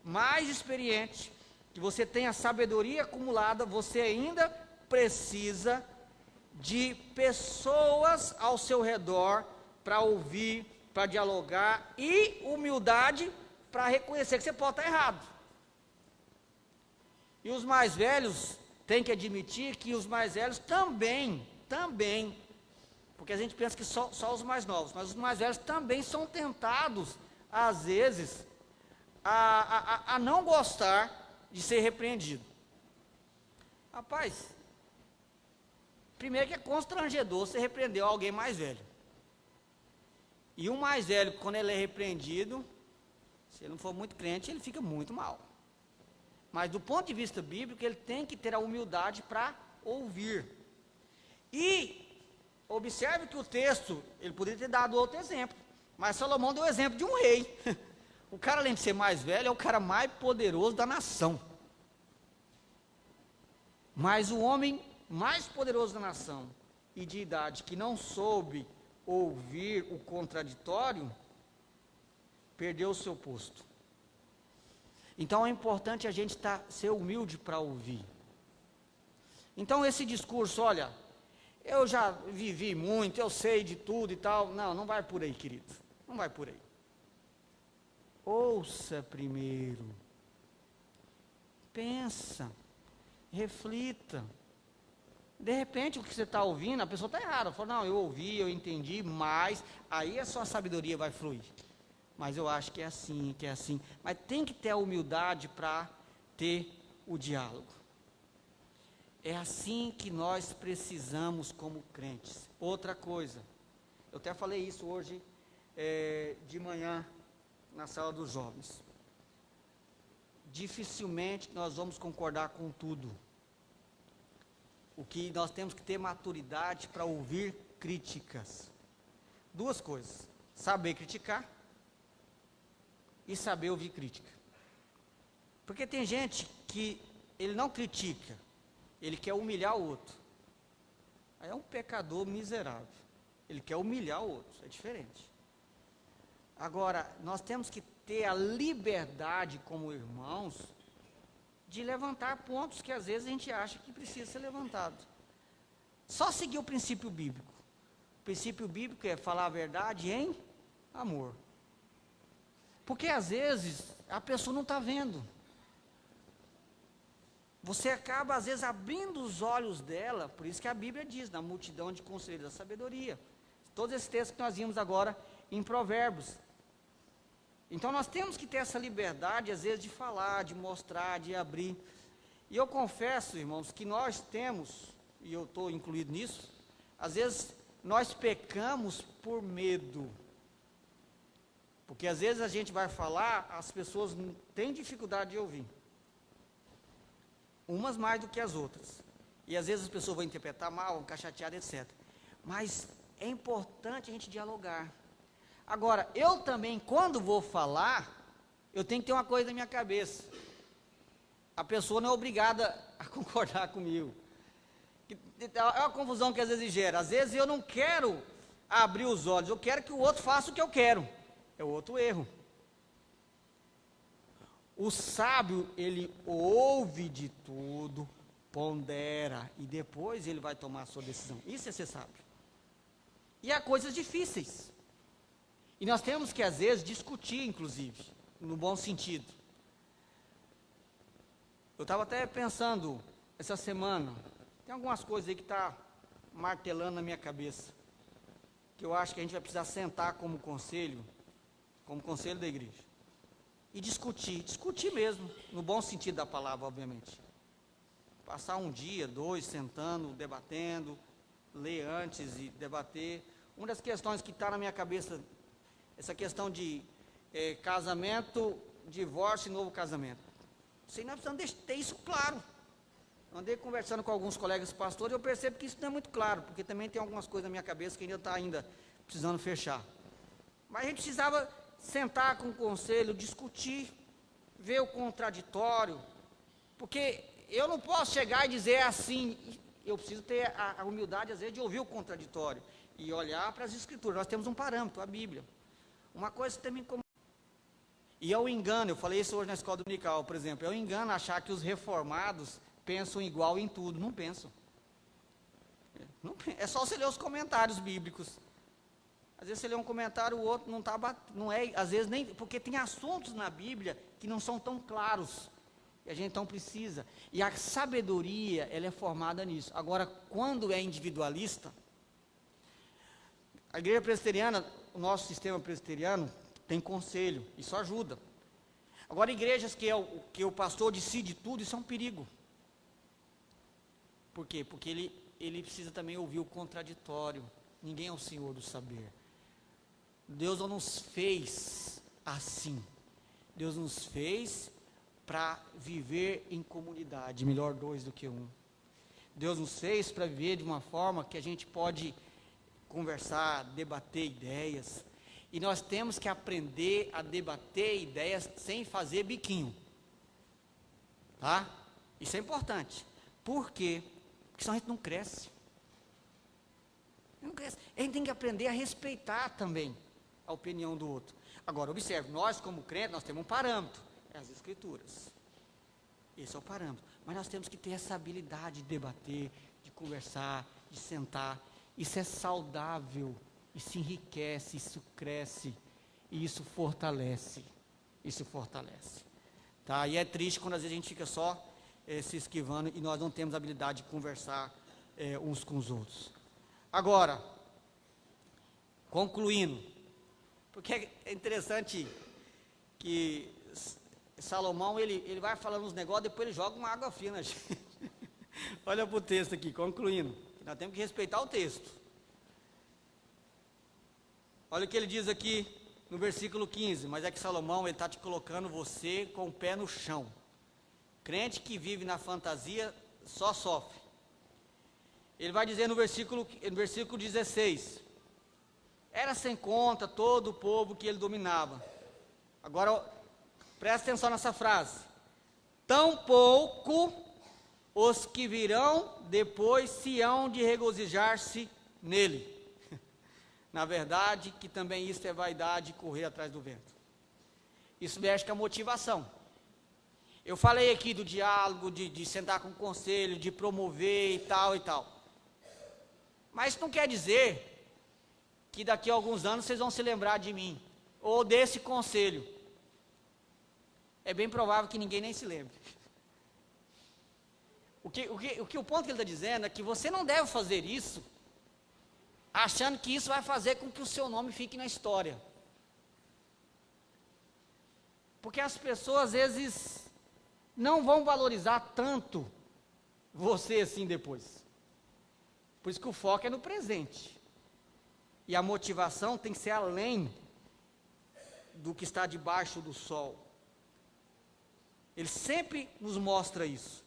mais experiente, que você tenha sabedoria acumulada, você ainda precisa de pessoas ao seu redor para ouvir, para dialogar, e humildade para reconhecer que você pode estar errado. E os mais velhos têm que admitir que os mais velhos também, porque a gente pensa que só os mais novos, mas os mais velhos também são tentados, às vezes, a não gostar de ser repreendido. Rapaz, primeiro que é constrangedor você repreender alguém mais velho. E o mais velho, quando ele é repreendido, se ele não for muito crente, ele fica muito mal. Mas do ponto de vista bíblico, ele tem que ter a humildade para ouvir. E observe que o texto, ele poderia ter dado outro exemplo, mas Salomão deu o exemplo de um rei. O cara, além de ser mais velho, é o cara mais poderoso da nação. Mas o homem mais poderoso da nação e de idade, que não soube ouvir o contraditório, perdeu o seu posto. Então é importante a gente ser humilde para ouvir. Então esse discurso, olha, eu já vivi muito, eu sei de tudo e tal, não vai por aí, querido, não vai por aí. Ouça primeiro, pensa, reflita. De repente o que você está ouvindo, a pessoa está errada, fala, não, eu ouvi, eu entendi, mas aí a sua sabedoria vai fluir. Mas eu acho que é assim, mas tem que ter a humildade para ter o diálogo. É assim que nós precisamos como crentes. Outra coisa, eu até falei isso hoje de manhã, na sala dos jovens. Dificilmente nós vamos concordar com tudo. O que nós temos que ter maturidade para ouvir críticas. Duas coisas: saber criticar e saber ouvir crítica. Porque tem gente que ele não critica, ele quer humilhar o outro. Aí é um pecador miserável. Ele quer humilhar o outro, é diferente. Agora, nós temos que ter a liberdade como irmãos de levantar pontos que às vezes a gente acha que precisa ser levantado. Só seguir o princípio bíblico. O princípio bíblico é falar a verdade em amor. Porque às vezes a pessoa não está vendo. Você acaba às vezes abrindo os olhos dela, por isso que a Bíblia diz, na multidão de conselheiros da sabedoria. Todos esses textos que nós vimos agora em Provérbios. Então nós temos que ter essa liberdade, às vezes, de falar, de mostrar, de abrir. E eu confesso, irmãos, que nós temos, e eu estou incluído nisso, às vezes nós pecamos por medo. Porque às vezes a gente vai falar, as pessoas têm dificuldade de ouvir. Umas mais do que as outras. E às vezes as pessoas vão interpretar mal, vão ficar chateadas, etc. Mas é importante a gente dialogar. Agora, eu também, quando vou falar, eu tenho que ter uma coisa na minha cabeça. A pessoa não é obrigada a concordar comigo. é uma confusão que às vezes gera. Às vezes eu não quero abrir os olhos, eu quero que o outro faça o que eu quero. É outro erro. O sábio, ele ouve de tudo, pondera, e depois ele vai tomar a sua decisão. Isso é ser sábio. E há coisas difíceis. E nós temos que, às vezes, discutir, inclusive, no bom sentido. Eu estava até pensando, essa semana, tem algumas coisas aí que estão martelando na minha cabeça, que eu acho que a gente vai precisar sentar como conselho da igreja, e discutir mesmo, no bom sentido da palavra, obviamente. Passar um dia, 2, sentando, debatendo, ler antes e debater. Uma das questões que está na minha cabeça, essa questão de casamento, divórcio e novo casamento. Nós precisamos ter isso claro. Andei conversando com alguns colegas pastores e eu percebo que isso não é muito claro, porque também tem algumas coisas na minha cabeça que ainda está precisando fechar. Mas a gente precisava sentar com o conselho, discutir, ver o contraditório, porque eu não posso chegar e dizer assim, eu preciso ter a humildade, às vezes, de ouvir o contraditório e olhar para as Escrituras. Nós temos um parâmetro, a Bíblia. Uma coisa que também... E é o engano, eu falei isso hoje na escola dominical, por exemplo, é o engano achar que os reformados pensam igual em tudo. Não pensam. É só você ler os comentários bíblicos. Às vezes você lê um comentário, o outro não é, às vezes nem, porque tem assuntos na Bíblia que não são tão claros, e a gente então precisa, e a sabedoria, ela é formada nisso. Agora, quando é individualista, a igreja presbiteriana, o nosso sistema presbiteriano, tem conselho, isso ajuda. Agora, igrejas que o pastor decide tudo, isso é um perigo. Por quê? Porque ele precisa também ouvir o contraditório. Ninguém é o senhor do saber. Deus não nos fez assim. Deus nos fez para viver em comunidade, melhor 2 do que 1. Deus nos fez para viver de uma forma que a gente pode conversar, debater ideias. E nós temos que aprender a debater ideias sem fazer biquinho. Tá? Isso é importante. Por quê? Porque senão a gente não cresce. Não cresce. A gente tem que aprender a respeitar também a opinião do outro. Agora, observe, nós como crentes, nós temos um parâmetro, é as Escrituras. Esse é o parâmetro. Mas nós temos que ter essa habilidade de debater, de conversar, de sentar. Isso é saudável, isso enriquece, isso cresce, e isso fortalece. Isso fortalece. Tá? E é triste quando às vezes a gente fica só se esquivando e nós não temos a habilidade de conversar uns com os outros. Agora, concluindo, porque é interessante que Salomão, ele vai falando uns negócios, depois ele joga uma água fria na gente. Olha para o texto aqui, concluindo. Nós temos que respeitar o texto. Olha o que ele diz aqui no versículo 15. Mas é que Salomão, ele está te colocando você com o pé no chão. Crente que vive na fantasia só sofre. Ele vai dizer no versículo 16. Era sem conta todo o povo que ele dominava. Agora, presta atenção nessa frase. Tampouco os que virão depois se hão de regozijar-se nele. Na verdade, que também isso é vaidade, correr atrás do vento. Isso mexe com a motivação. Eu falei aqui do diálogo, de sentar com o conselho, de promover e tal e tal. Mas isso não quer dizer que daqui a alguns anos vocês vão se lembrar de mim, ou desse conselho. É bem provável que ninguém nem se lembre. O ponto que ele está dizendo é que você não deve fazer isso, achando que isso vai fazer com que o seu nome fique na história. Porque as pessoas, às vezes, não vão valorizar tanto você assim depois. Por isso que o foco é no presente. E a motivação tem que ser além do que está debaixo do sol. Ele sempre nos mostra isso.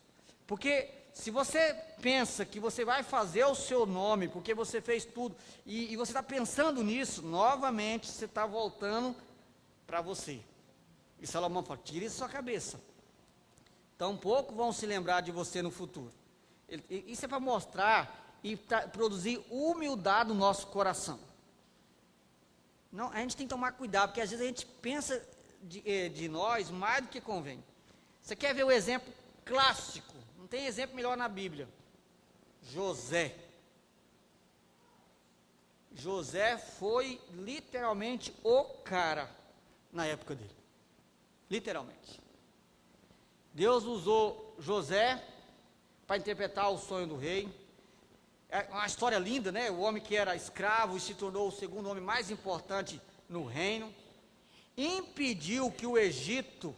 Porque se você pensa que você vai fazer o seu nome, porque você fez tudo, e você está pensando nisso, novamente você está voltando para você. E Salomão fala, tire isso da sua cabeça. Tampouco vão se lembrar de você no futuro. Isso é para mostrar e produzir humildade no nosso coração. Não, a gente tem que tomar cuidado, porque às vezes a gente pensa de nós mais do que convém. Você quer ver o exemplo clássico? Não tem exemplo melhor na Bíblia. José. José foi literalmente o cara na época dele. Literalmente. Deus usou José para interpretar o sonho do rei. É uma história linda, né? O homem que era escravo e se tornou o segundo homem mais importante no reino. Impediu que o Egito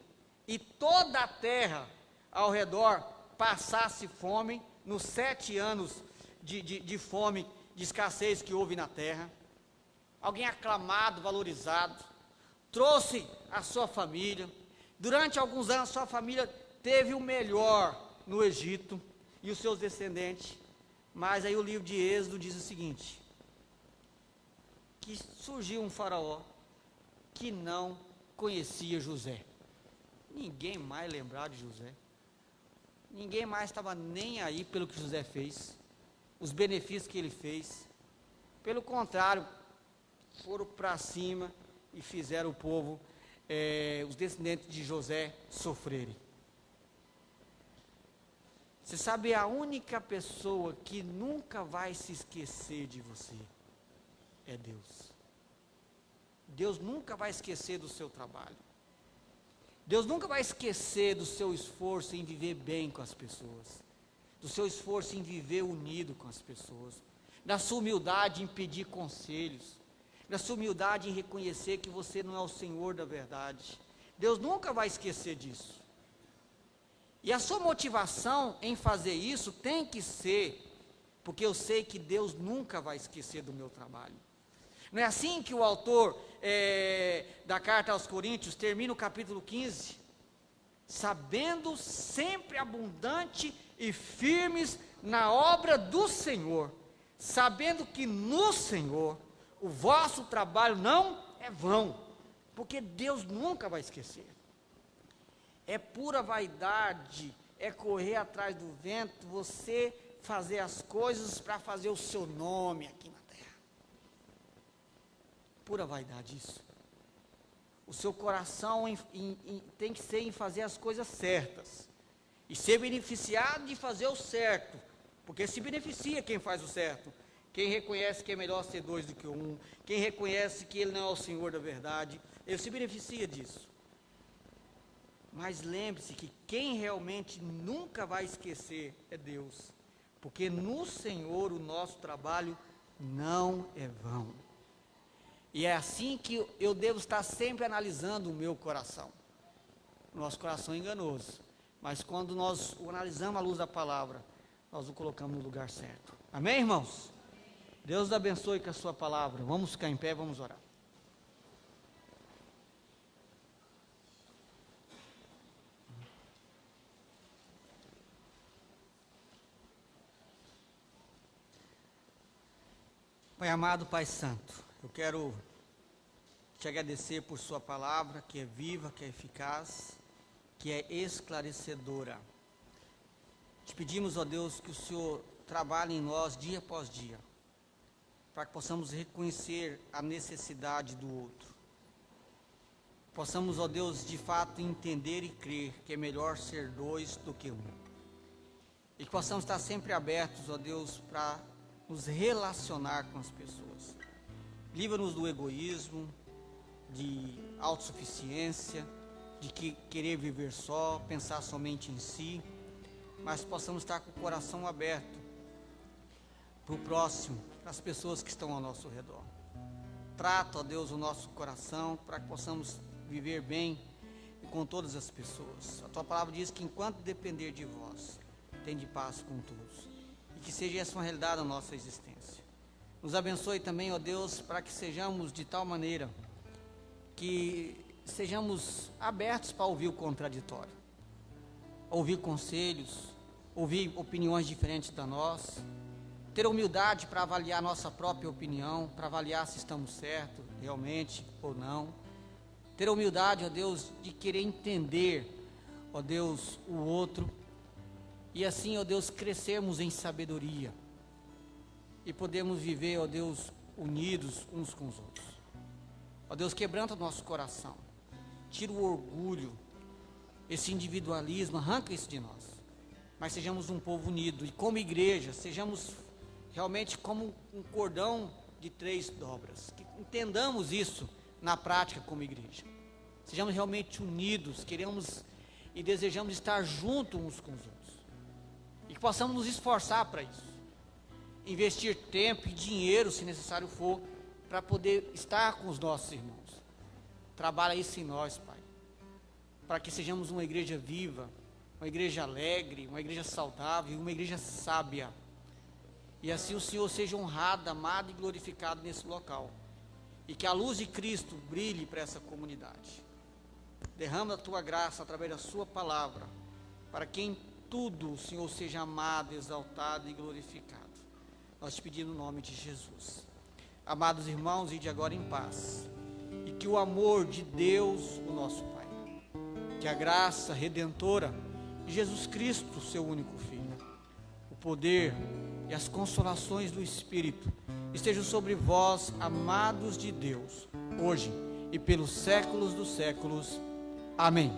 e toda a terra ao redor passasse fome, nos 7 anos de fome, de escassez que houve na terra. Alguém aclamado, valorizado, trouxe a sua família. Durante alguns anos, sua família teve o melhor no Egito e os seus descendentes. Mas aí o livro de Êxodo diz o seguinte: que surgiu um faraó que não conhecia José. Ninguém mais lembrava de José. Ninguém mais estava nem aí pelo que José fez, os benefícios que ele fez. Pelo contrário, foram para cima e fizeram o povo, os descendentes de José, sofrerem. Você sabe, a única pessoa que nunca vai se esquecer de você é Deus. Deus nunca vai esquecer do seu trabalho. Deus nunca vai esquecer do seu esforço em viver bem com as pessoas, do seu esforço em viver unido com as pessoas, da sua humildade em pedir conselhos, da sua humildade em reconhecer que você não é o Senhor da verdade. Deus nunca vai esquecer disso. E a sua motivação em fazer isso tem que ser, porque eu sei que Deus nunca vai esquecer do meu trabalho. Não é assim que o autor da carta aos Coríntios termina o capítulo 15? Sabendo sempre abundante e firmes na obra do Senhor, sabendo que no Senhor o vosso trabalho não é vão, porque Deus nunca vai esquecer. É pura vaidade, é correr atrás do vento, você fazer as coisas para fazer o seu nome aqui na terra. Pura vaidade isso. O seu coração tem que ser em fazer as coisas certas, e ser beneficiado de fazer o certo, porque se beneficia quem faz o certo, quem reconhece que é melhor ser 2 do que 1, quem reconhece que ele não é o Senhor da verdade, ele se beneficia disso. Mas lembre-se que quem realmente nunca vai esquecer é Deus, porque no Senhor o nosso trabalho não é vão. E é assim que eu devo estar sempre analisando o meu coração. Nosso coração é enganoso, mas quando nós o analisamos à luz da palavra, nós o colocamos no lugar certo. Amém, irmãos? Deus os abençoe com a sua palavra. Vamos ficar em pé, vamos orar. Pai amado, Pai santo, eu quero te agradecer por sua palavra, que é viva, que é eficaz, que é esclarecedora. Te pedimos, ó Deus, que o Senhor trabalhe em nós dia após dia, para que possamos reconhecer a necessidade do outro. Possamos, ó Deus, de fato entender e crer que é melhor ser 2 do que 1. E que possamos estar sempre abertos, ó Deus, para nos relacionar com as pessoas. Livra-nos do egoísmo, de autossuficiência, de querer viver só, pensar somente em si, mas possamos estar com o coração aberto para o próximo, para as pessoas que estão ao nosso redor. Trata, ó Deus, o nosso coração para que possamos viver bem com todas as pessoas. A tua palavra diz que enquanto depender de vós, tende paz com todos. E que seja essa uma realidade da nossa existência. Nos abençoe também, ó Deus, para que sejamos de tal maneira que sejamos abertos para ouvir o contraditório, ouvir conselhos, ouvir opiniões diferentes da nossa, ter humildade para avaliar nossa própria opinião, para avaliar se estamos certos realmente ou não, ter humildade, ó Deus, de querer entender, ó Deus, o outro, E assim, ó Deus, crescermos em sabedoria. E podemos viver, ó Deus, unidos uns com os outros. Ó Deus, quebranta o nosso coração. Tira o orgulho, esse individualismo, arranca isso de nós. Mas sejamos um povo unido. E como igreja, sejamos realmente como um cordão de 3 dobras. Que entendamos isso na prática como igreja. Sejamos realmente unidos, queremos e desejamos estar juntos uns com os outros. E que possamos nos esforçar para isso. Investir tempo e dinheiro, se necessário for, para poder estar com os nossos irmãos. Trabalha isso em nós, Pai. Para que sejamos uma igreja viva, uma igreja alegre, uma igreja saudável, uma igreja sábia. E assim o Senhor seja honrado, amado e glorificado nesse local. E que a luz de Cristo brilhe para essa comunidade. Derrama a tua graça através da sua palavra, para que em tudo o Senhor seja amado, exaltado e glorificado. Nós te pedimos no nome de Jesus. Amados irmãos, ide agora em paz. E que o amor de Deus, o nosso Pai, que a graça redentora de Jesus Cristo, seu único Filho, o poder e as consolações do Espírito estejam sobre vós, amados de Deus, hoje e pelos séculos dos séculos. Amém.